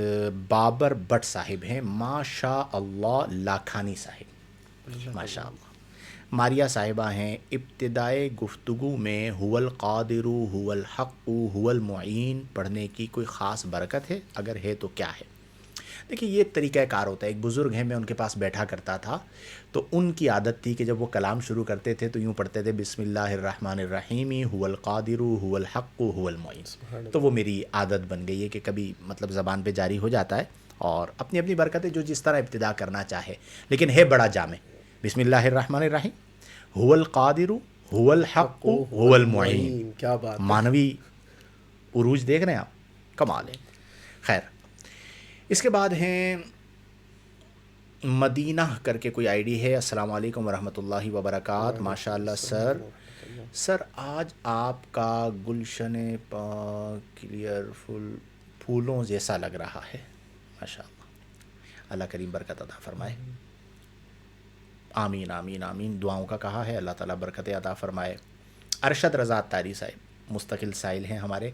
بابر بٹ صاحب ہیں، ماشاء اللہ لاکھانی صاحب، ماشاء اللہ۔ ماریہ صاحبہ ہیں، ابتدائے گفتگو میں هو القادر هو الحق هو المعین پڑھنے کی کوئی خاص برکت ہے؟ اگر ہے تو کیا ہے؟ دیکھیے، یہ طریقہ کار ہوتا ہے۔ ایک بزرگ ہیں، میں ان کے پاس بیٹھا کرتا تھا، تو ان کی عادت تھی کہ جب وہ کلام شروع کرتے تھے تو یوں پڑھتے تھے بسم اللہ الرحمن الرحیم هو القادر هو الحق هو المعین۔ تو وہ میری عادت بن گئی ہے کہ کبھی مطلب زبان پہ جاری ہو جاتا ہے، اور اپنی اپنی برکتیں جو جس طرح ابتدا کرنا چاہے، لیکن ہے بڑا جامع۔ بسم اللہ الرحمن الرحیم هو القادر هو الحق هو المعین۔ کیا بات، معنوی عروج دیکھ رہے ہیں آپ، کمال ہے۔ خیر، اس کے بعد ہیں مدینہ کر کے کوئی آئی ڈی ہے۔ السلام علیکم ورحمۃ اللہ وبرکاتہ۔ ماشاء اللہ سر آج آپ کا گلشن کلیئر پھولوں جیسا لگ رہا ہے، ماشاء اللہ۔ اللہ کریم برکت عطا فرمائے، آمین آمین آمین۔ دعاؤں کا کہا ہے، اللہ تعالیٰ برکت عطا فرمائے۔ ارشد رضا تاری صاحب مستقل سائل ہیں ہمارے۔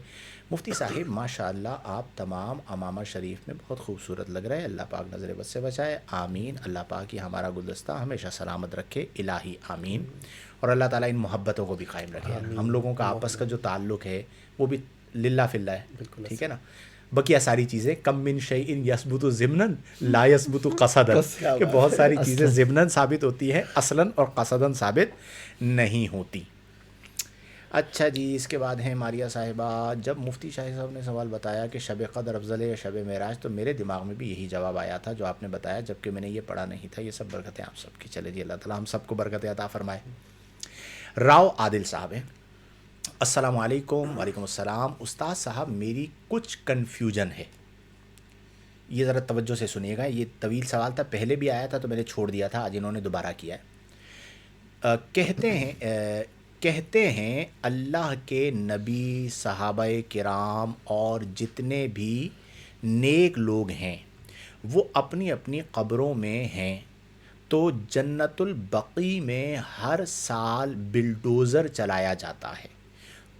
مفتی صاحب ماشاء اللہ آپ تمام امامہ شریف میں بہت خوبصورت لگ رہے ہیں، اللہ پاک نظر بد سے بچائے، آمین۔ اللہ پاک ہی ہمارا گلدستہ ہمیشہ سلامت رکھے، الہی آمین۔ اور اللہ تعالیٰ ان محبتوں کو بھی قائم رکھے۔ ہم لوگوں کا آپس کا جو تعلق ہے وہ بھی للہ فی اللہ ہے، ٹھیک ہے نا۔ بقیہ ساری چیزیں کم من شیء یثبت ضمنا لا یثبت قصدا، کہ بہت ساری چیزیں ضمنا ثابت ہوتی ہیں، اصلاً اور قصداً ثابت نہیں ہوتی۔ اچھا جی، اس کے بعد ہیں ماریہ صاحبہ. جب مفتی شاہی صاحب نے سوال بتایا کہ شب قدر افضل ہے یا شب معراج، تو میرے دماغ میں بھی یہی جواب آیا تھا جو آپ نے بتایا، جبکہ میں نے یہ پڑھا نہیں تھا. یہ سب برکتیں آپ سب کی. چلے جی، اللہ تعالیٰ ہم سب کو برکتیں عطا فرمائے. راؤ عادل صاحب ہیں. السلام علیکم. وعلیکم السلام. استاد صاحب، میری کچھ کنفیوژن ہے. یہ ذرا توجہ سے سنیے گا. یہ طویل سوال تھا، پہلے بھی آیا تھا تو میں نے چھوڑ دیا تھا، آج انہوں نے دوبارہ کیا ہے. کہتے ہیں اللہ کے نبی، صحابہ کرام اور جتنے بھی نیک لوگ ہیں وہ اپنی اپنی قبروں میں ہیں، تو جنت البقیع میں ہر سال بلڈوزر چلایا جاتا ہے،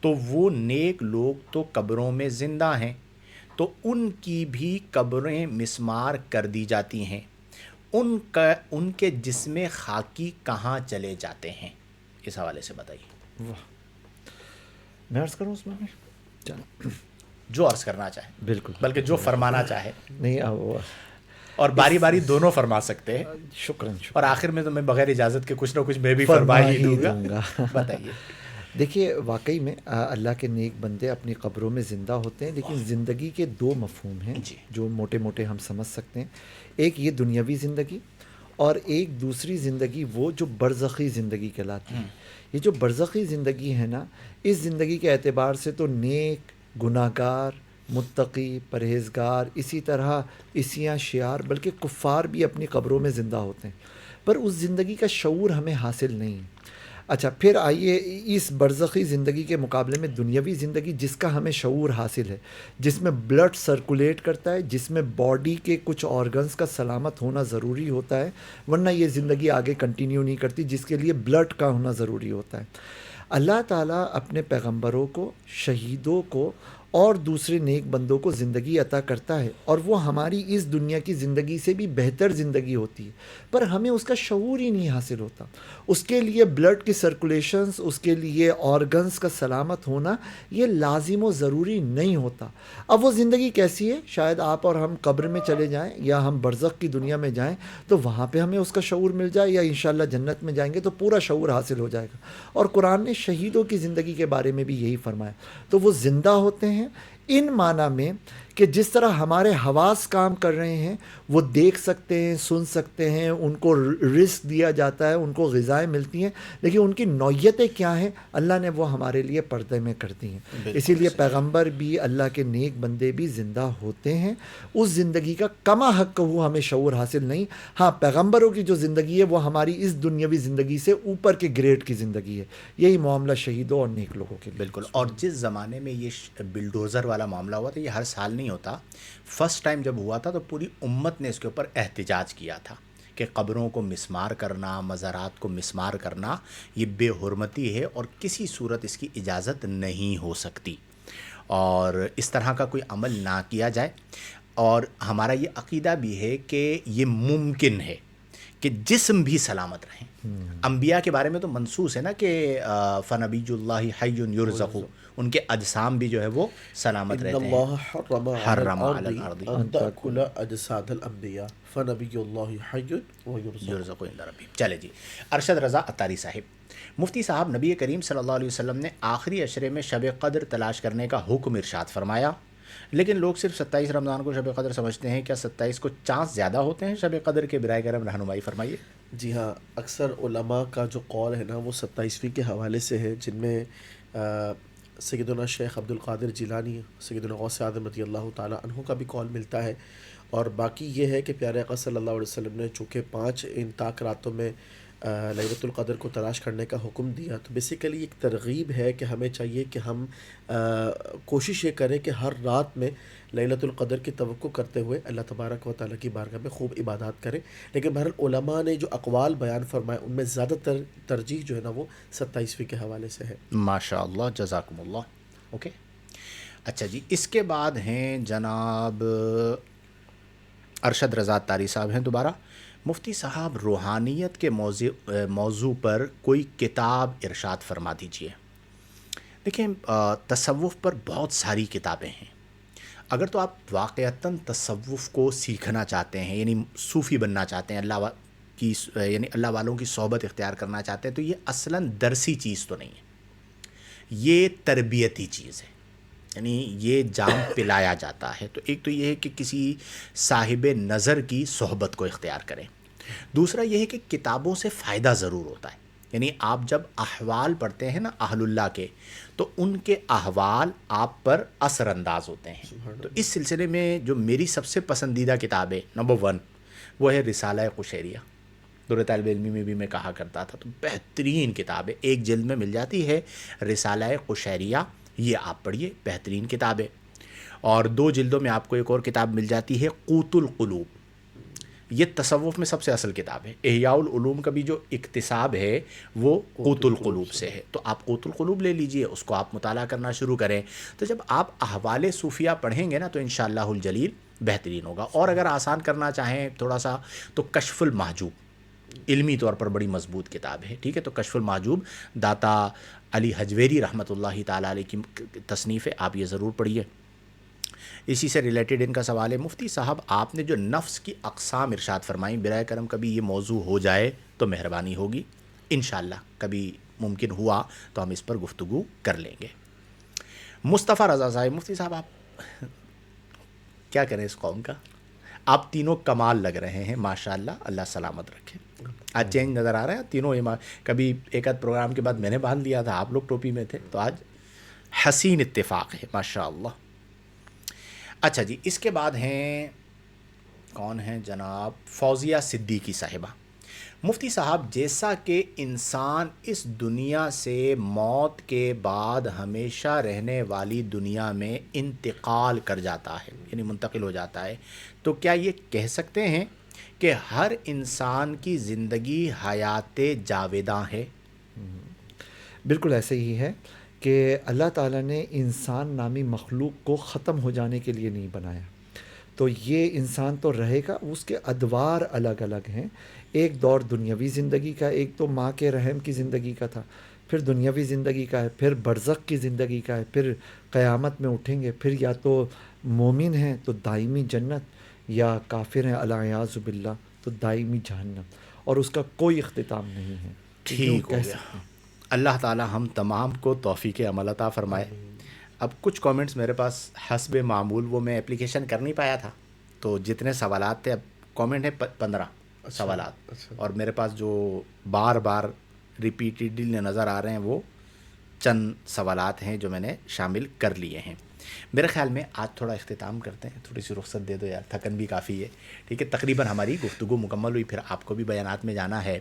تو وہ نیک لوگ تو قبروں میں زندہ ہیں، تو ان کی بھی قبریں مسمار کر دی جاتی ہیں، ان کے جسم خاکی کہاں چلے جاتے ہیں؟ اس حوالے سے بتائیے. واہ، میں عرض کروں اس میں چلو جو عرض کرنا چاہے، بالکل، بلکہ جو فرمانا چاہے، نہیں اور باری باری دونوں فرما سکتے ہیں. شکراً. اور آخر میں تو میں بغیر اجازت کے کچھ نہ کچھ میں بھی فرما ہی دوں گا. بتائیے. دیکھیے، واقعی میں اللہ کے نیک بندے اپنی قبروں میں زندہ ہوتے ہیں، لیکن زندگی کے دو مفہوم ہیں جی. جو موٹے موٹے ہم سمجھ سکتے ہیں. ایک یہ دنیاوی زندگی، اور ایک دوسری زندگی وہ جو برزخی زندگی کہلاتی ہے. یہ جو برزخی زندگی ہے نا، اس زندگی کے اعتبار سے تو نیک، گناہ گار، متقی، پرہیزگار، اسی طرح عیسیاں، شیعار، بلکہ کفار بھی اپنی قبروں میں زندہ ہوتے ہیں، پر اس زندگی کا شعور ہمیں حاصل نہیں. اچھا، پھر آئیے اس برزخی زندگی کے مقابلے میں دنیاوی زندگی، جس کا ہمیں شعور حاصل ہے، جس میں بلڈ سرکولیٹ کرتا ہے، جس میں باڈی کے کچھ آرگنز کا سلامت ہونا ضروری ہوتا ہے، ورنہ یہ زندگی آگے کنٹینیو نہیں کرتی، جس کے لیے بلڈ کا ہونا ضروری ہوتا ہے. اللہ تعالیٰ اپنے پیغمبروں کو، شہیدوں کو اور دوسرے نیک بندوں کو زندگی عطا کرتا ہے، اور وہ ہماری اس دنیا کی زندگی سے بھی بہتر زندگی ہوتی ہے، پر ہمیں اس کا شعور ہی نہیں حاصل ہوتا. اس کے لیے بلڈ کی سرکولیشنز، اس کے لیے آرگنز کا سلامت ہونا یہ لازم و ضروری نہیں ہوتا. اب وہ زندگی کیسی ہے؟ شاید آپ اور ہم قبر میں چلے جائیں، یا ہم برزخ کی دنیا میں جائیں تو وہاں پہ ہمیں اس کا شعور مل جائے، یا انشاءاللہ جنت میں جائیں گے تو پورا شعور حاصل ہو جائے گا. اور قرآن نے شہیدوں کی زندگی کے بارے میں بھی یہی فرمایا. تو وہ زندہ ہوتے ہیں ان معنی میں کہ جس طرح ہمارے حواس کام کر رہے ہیں، وہ دیکھ سکتے ہیں، سن سکتے ہیں، ان کو رزق دیا جاتا ہے، ان کو غذائیں ملتی ہیں، لیکن ان کی نوعیتیں کیا ہیں اللہ نے وہ ہمارے لیے پردے میں کر دی ہیں. اسی لیے پیغمبر بھی، اللہ کے نیک بندے بھی زندہ ہوتے ہیں. اس زندگی کا کما حق ہوا ہمیں شعور حاصل نہیں. ہاں، پیغمبروں کی جو زندگی ہے وہ ہماری اس دنیاوی زندگی سے اوپر کے گریڈ کی زندگی ہے. یہی معاملہ شہیدوں اور نیک لوگوں کے لیے. بالکل. اور جس زمانے میں یہ بلڈوزر والا معاملہ ہوا تھا، یہ ہر سال نہیں ہوتا. فرسٹ ٹائم جب ہوا تھا تو پوری امت نے اس کے اوپر احتجاج کیا تھا کہ قبروں کو مسمار کرنا، مزارات کو مسمار کرنا یہ بے حرمتی ہے اور کسی صورت اس کی اجازت نہیں ہو سکتی، اور اس طرح کا کوئی عمل نہ کیا جائے. اور ہمارا یہ عقیدہ بھی ہے کہ یہ ممکن ہے کہ جسم بھی سلامت رہیں. انبیاء کے بارے میں تو منصوص ہے نا کہ فنبی اللہ حی یرزق، ان کے اجسام بھی جو ہے وہ سلامت رہتے ہیں. اللہ حرم علی الارض ان تاکل اجساد الانبیاء فنبی اللہ حی یرزق عند ربہ. چلے جی. ارشد رضا عطاری صاحب. مفتی صاحب، نبی کریم صلی اللہ علیہ وسلم نے آخری عشرے میں شب قدر تلاش کرنے کا حکم ارشاد فرمایا، لیکن لوگ صرف 27 رمضان کو شب قدر سمجھتے ہیں. کیا 27 کو چانس زیادہ ہوتے ہیں شب قدر کے؟ برائے کرم رہنمائی فرمائیے. جی ہاں، اکثر علماء کا جو قول ہے نا وہ 27ویں کے حوالے سے ہے، جن میں سیدنا شیخ عبد القادر جیلانی، سیدنا غوث اعظم رضی اللہ تعالیٰ عنہ کا بھی قول ملتا ہے. اور باقی یہ ہے کہ پیارے آقا صلی اللہ علیہ وسلم نے چونکہ 5 ان طاق راتوں میں لیلۃ القدر کو تلاش کرنے کا حکم دیا، تو بیسیکلی ایک ترغیب ہے کہ ہمیں چاہیے کہ ہم کوشش یہ کریں کہ ہر رات میں لیلۃ القدر کی توقع کرتے ہوئے اللہ تبارک و تعالیٰ کی بارگاہ میں خوب عبادات کریں. لیکن بہرحال علماء نے جو اقوال بیان فرمائے ان میں زیادہ تر ترجیح جو ہے نا وہ 27ویں کے حوالے سے ہے. ماشاء اللہ، جزاکم اللہ. اوکے. اچھا جی. اس کے بعد ہیں جناب ارشد رضا عطاری صاحب ہیں دوبارہ. مفتی صاحب، روحانیت کے موضوع پر کوئی کتاب ارشاد فرما دیجیے. دیکھیں، تصوف پر بہت ساری کتابیں ہیں. اگر تو آپ واقعتاً تصوف کو سیکھنا چاہتے ہیں، یعنی صوفی بننا چاہتے ہیں، یعنی اللہ والوں کی صحبت اختیار کرنا چاہتے ہیں، تو یہ اصلاً درسی چیز تو نہیں ہے. یہ تربیتی چیز ہے، یعنی یہ جام پلایا جاتا ہے. تو ایک تو یہ ہے کہ کسی صاحب نظر کی صحبت کو اختیار کریں. دوسرا یہ ہے کہ کتابوں سے فائدہ ضرور ہوتا ہے. یعنی آپ جب احوال پڑھتے ہیں نا اہل اللہ کے، تو ان کے احوال آپ پر اثر انداز ہوتے ہیں. تو اس سلسلے میں جو میری سب سے پسندیدہ کتاب ہے نمبر 1 وہ ہے رسالہ قشیریہ. دور طالب علمی میں بھی میں کہا کرتا تھا، تو بہترین کتاب ہے، ایک جلد میں مل جاتی ہے رسالہ قشیریہ، یہ آپ پڑھیے، بہترین کتاب ہے. اور 2 جلدوں میں آپ کو ایک اور کتاب مل جاتی ہے قوت القلوب، یہ تصوف میں سب سے اصل کتاب ہے. احیاء العلوم کا بھی جو اکتساب ہے وہ قوت القلوب سے ہے. تو آپ قوت القلوب لے لیجئے، اس کو آپ مطالعہ کرنا شروع کریں. تو جب آپ احوال صوفیہ پڑھیں گے نا تو انشاءاللہ الجلیل بہترین ہوگا. اور اگر آسان کرنا چاہیں تھوڑا سا تو کشف المحجوب علمی طور پر بڑی مضبوط کتاب ہے. ٹھیک ہے، تو کشف المحجوب داتا علی حجویری رحمۃ اللہ تعالیٰ علیہ کی تصنیف ہے، آپ یہ ضرور پڑھیے. اسی سے ریلیٹڈ ان کا سوال ہے، مفتی صاحب آپ نے جو نفس کی اقسام ارشاد فرمائیں، برائے کرم کبھی یہ موضوع ہو جائے تو مہربانی ہوگی. انشاءاللہ کبھی ممکن ہوا تو ہم اس پر گفتگو کر لیں گے. مصطفیٰ رضا صاحب، مفتی صاحب آپ کیا کریں اس قوم کا، آپ تینوں کمال لگ رہے ہیں ماشاءاللہ، اللہ سلامت رکھے. آج چینج نظر آ رہا ہے تینوں. کبھی ایک آدھ پروگرام کے بعد میں نے باندھ لیا تھا، آپ لوگ ٹوپی میں تھے، تو آج حسین اتفاق ہے ماشاءاللہ. اچھا جی، اس کے بعد ہیں کون ہیں جناب، فوزیہ صدیقی صاحبہ. مفتی صاحب جیسا کہ انسان اس دنیا سے موت کے بعد ہمیشہ رہنے والی دنیا میں انتقال کر جاتا ہے، یعنی منتقل ہو جاتا ہے، تو کیا یہ کہہ سکتے ہیں کہ ہر انسان کی زندگی حیات جاویداں ہے؟ بالکل ایسے ہی ہے کہ اللہ تعالیٰ نے انسان نامی مخلوق کو ختم ہو جانے کے لیے نہیں بنایا. تو یہ انسان تو رہے گا، اس کے ادوار الگ الگ ہیں. ایک دور دنیاوی زندگی کا، ایک تو ماں کے رحم کی زندگی کا تھا، پھر دنیاوی زندگی کا ہے، پھر برزخ کی زندگی کا ہے، پھر قیامت میں اٹھیں گے. پھر یا تو مومن ہیں تو دائمی جنت، یا کافر ہیں العیاذ باللہ تو دائمی جہنم، اور اس کا کوئی اختتام نہیں ہے. ٹھیک ہو گیا. اللہ تعالی ہم تمام کو توفیق عمل عطا فرمائے. اب کچھ کامنٹس میرے پاس حسب معمول وہ میں اپلیکیشن کر نہیں پایا تھا، تو جتنے سوالات تھے، اب کامنٹ ہے 15 سوالات، اور میرے پاس جو بار بار ریپیٹیڈلی نظر آ رہے ہیں وہ چند سوالات ہیں جو میں نے شامل کر لیے ہیں. میرے خیال میں آج تھوڑا اختتام کرتے ہیں، تھوڑی سی رخصت دے دو یار، تھکن بھی کافی ہے. ٹھیک ہے، تقریباً ہماری گفتگو مکمل ہوئی، پھر آپ کو بھی بیانات میں جانا ہے.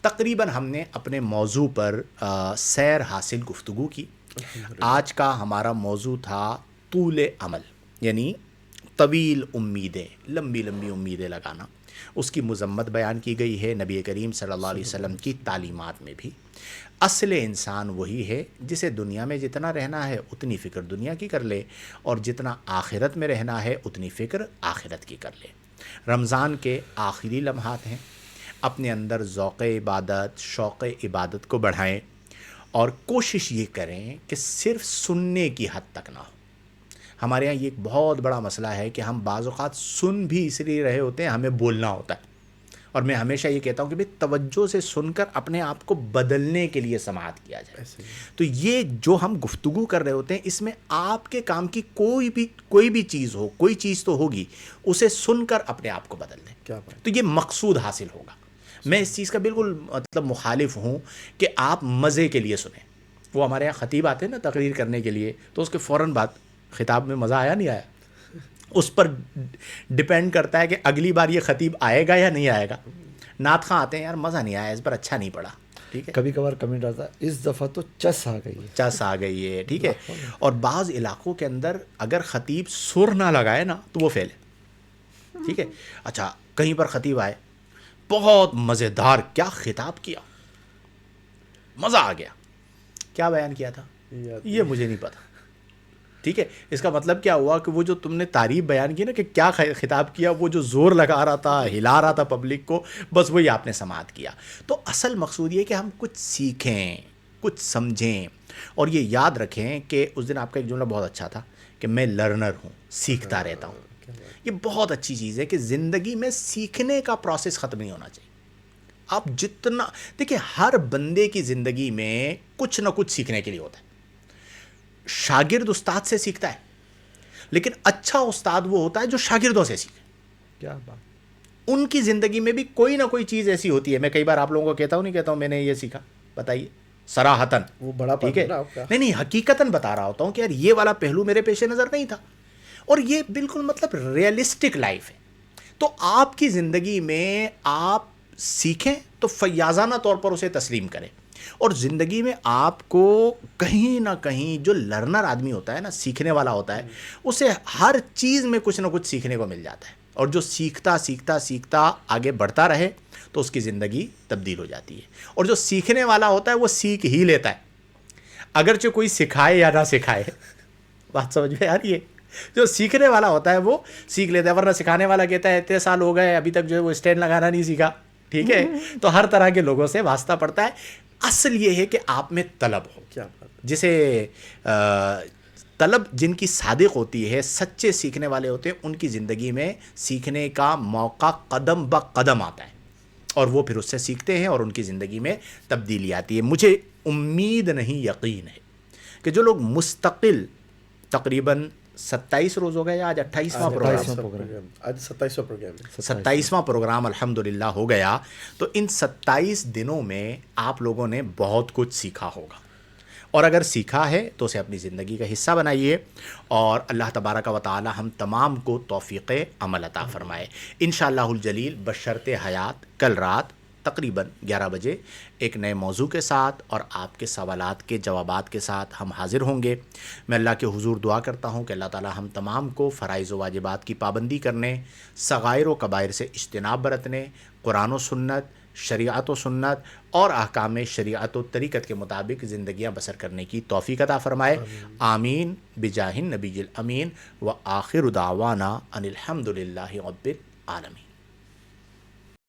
تقریباً ہم نے اپنے موضوع پر سیر حاصل گفتگو کی. آج کا ہمارا موضوع تھا طول عمل، یعنی طویل امیدیں، لمبی لمبی امیدیں لگانا. اس کی مذمت بیان کی گئی ہے نبی کریم صلی اللہ علیہ وسلم کی تعلیمات میں بھی. اصل انسان وہی ہے جسے دنیا میں جتنا رہنا ہے اتنی فکر دنیا کی کر لے، اور جتنا آخرت میں رہنا ہے اتنی فکر آخرت کی کر لے. رمضان کے آخری لمحات ہیں، اپنے اندر ذوق عبادت، شوق عبادت کو بڑھائیں، اور کوشش یہ کریں کہ صرف سننے کی حد تک نہ ہو. ہمارے یہاں یہ ایک بہت بڑا مسئلہ ہے کہ ہم بعض اوقات سن بھی اس لیے رہے ہوتے ہیں، ہمیں بولنا ہوتا ہے. اور میں ہمیشہ یہ کہتا ہوں کہ بھئی توجہ سے سن کر اپنے آپ کو بدلنے کے لیے سماعت کیا جائے. تو یہ جو ہم گفتگو کر رہے ہوتے ہیں، اس میں آپ کے کام کی کوئی بھی چیز ہو، کوئی چیز تو ہوگی، اسے سن کر اپنے آپ کو بدل دیں، تو یہ مقصود حاصل ہوگا. میں اس چیز کا بالکل مخالف ہوں کہ آپ مزے کے لیے سنیں. وہ ہمارے یہاں خطیب آتے ہیں نا تقریر کرنے کے لیے، تو اس کے فوراً بعد خطاب میں مزہ آیا نہیں آیا، اس پر ڈپینڈ کرتا ہے کہ اگلی بار یہ خطیب آئے گا یا نہیں آئے گا. نعت خواں آتے ہیں، یار مزہ نہیں آیا، اس پر اچھا نہیں پڑا. ٹھیک ہے، کبھی کبھار کمنٹ آتا ہے اس دفعہ تو چس آ گئی ہے، چس آ گئی ہے. ٹھیک ہے، اور بعض علاقوں کے اندر اگر خطیب سر نہ لگائے نا تو وہ فیل ہے. ٹھیک ہے، اچھا کہیں پر خطیب آئے، بہت مزیدار کیا خطاب کیا، مزہ آ گیا، کیا بیان کیا تھا یہ مجھے نہیں پتا. ٹھیک ہے، اس کا مطلب کیا ہوا کہ وہ جو تم نے تعریف بیان کی نا کہ کیا خطاب کیا، وہ جو زور لگا رہا تھا، ہلا رہا تھا پبلک کو، بس وہی آپ نے سماعت کیا. تو اصل مقصود یہ کہ ہم کچھ سیکھیں، کچھ سمجھیں، اور یہ یاد رکھیں کہ اس دن آپ کا ایک جملہ بہت اچھا تھا کہ میں لرنر ہوں، سیکھتا رہتا ہوں. یہ بہت اچھی چیز ہے کہ زندگی میں سیکھنے کا پروسیس ختم نہیں ہونا چاہیے. آپ جتنا دیکھیں، ہر بندے کی زندگی میں کچھ نہ کچھ سیکھنے کے لیے ہوتا ہے. شاگرد استاد سے سیکھتا ہے، لیکن اچھا استاد وہ ہوتا ہے جو شاگردوں سے سیکھے. کیا بات. ان کی زندگی میں بھی کوئی نہ کوئی چیز ایسی ہوتی ہے. میں کئی بار آپ لوگوں کو کہتا ہوں میں نے یہ سیکھا، بتائیے صراحتاً. وہ بڑا ٹھیک ہے، نا آپ کا. نہیں حقیقتاً بتا رہا ہوتا ہوں کہ یار یہ والا پہلو میرے پیش نظر نہیں تھا، اور یہ بالکل مطلب ریئلسٹک لائف ہے. تو آپ کی زندگی میں آپ سیکھیں تو فیاضانہ طور پر اسے تسلیم کریں، اور زندگی میں آپ کو کہیں نہ کہیں جو لرنر آدمی ہوتا ہے نا، سیکھنے والا ہوتا ہے، اسے ہر چیز میں کچھ نہ کچھ سیکھنے کو مل جاتا ہے. اور جو سیکھتا سیکھتا سیکھتا آگے بڑھتا رہے تو اس کی زندگی تبدیل ہو جاتی ہے. اور جو سیکھنے والا ہوتا ہے وہ سیکھ ہی لیتا ہے، اگرچہ کوئی سکھائے یا نہ سکھائے. بات سمجھ میں آ رہی ہے؟ جو سیکھنے والا ہوتا ہے وہ سیکھ لیتا ہے، ورنہ سکھانے والا کہتا ہے اتنے سال ہو گئے ابھی تک جو ہے وہ اسٹینڈ لگانا نہیں سیکھا. ٹھیک ہے، تو ہر طرح کے لوگوں سے واسطہ پڑتا ہے. اصل یہ ہے کہ آپ میں طلب ہو. کیا بات. جسے طلب جن کی صادق ہوتی ہے، سچے سیکھنے والے ہوتے ہیں، ان کی زندگی میں سیکھنے کا موقع قدم بہ قدم آتا ہے، اور وہ پھر اس سے سیکھتے ہیں اور ان کی زندگی میں تبدیلی آتی ہے. مجھے امید نہیں، یقین ہے کہ جو لوگ مستقل تقریباً 27 روز ہو گئے، آج 28واں پروگرام، آج 27واں پروگرام ہے. 27واں پروگرام الحمدللہ ہو گیا. تو ان 27 دنوں میں آپ لوگوں نے بہت کچھ سیکھا ہوگا، اور اگر سیکھا ہے تو اسے اپنی زندگی کا حصہ بنائیے، اور اللہ تبارک و تعالی ہم تمام کو توفیق عمل عطا فرمائے. انشاءاللہ الجلیل بشرط حیات کل رات تقریباً 11 بجے ایک نئے موضوع کے ساتھ اور آپ کے سوالات کے جوابات کے ساتھ ہم حاضر ہوں گے. میں اللہ کے حضور دعا کرتا ہوں کہ اللہ تعالی ہم تمام کو فرائض و واجبات کی پابندی کرنے، صغائر و کبائر سے اجتناب برتنے، قرآن و سنت، شریعت و سنت اور احکام شریعت و طریقت کے مطابق زندگیاں بسر کرنے کی توفیق عطا فرمائے. آمین بجاہ النبی الامین. و آخر دعوانا ان الحمد للہ رب العالمین.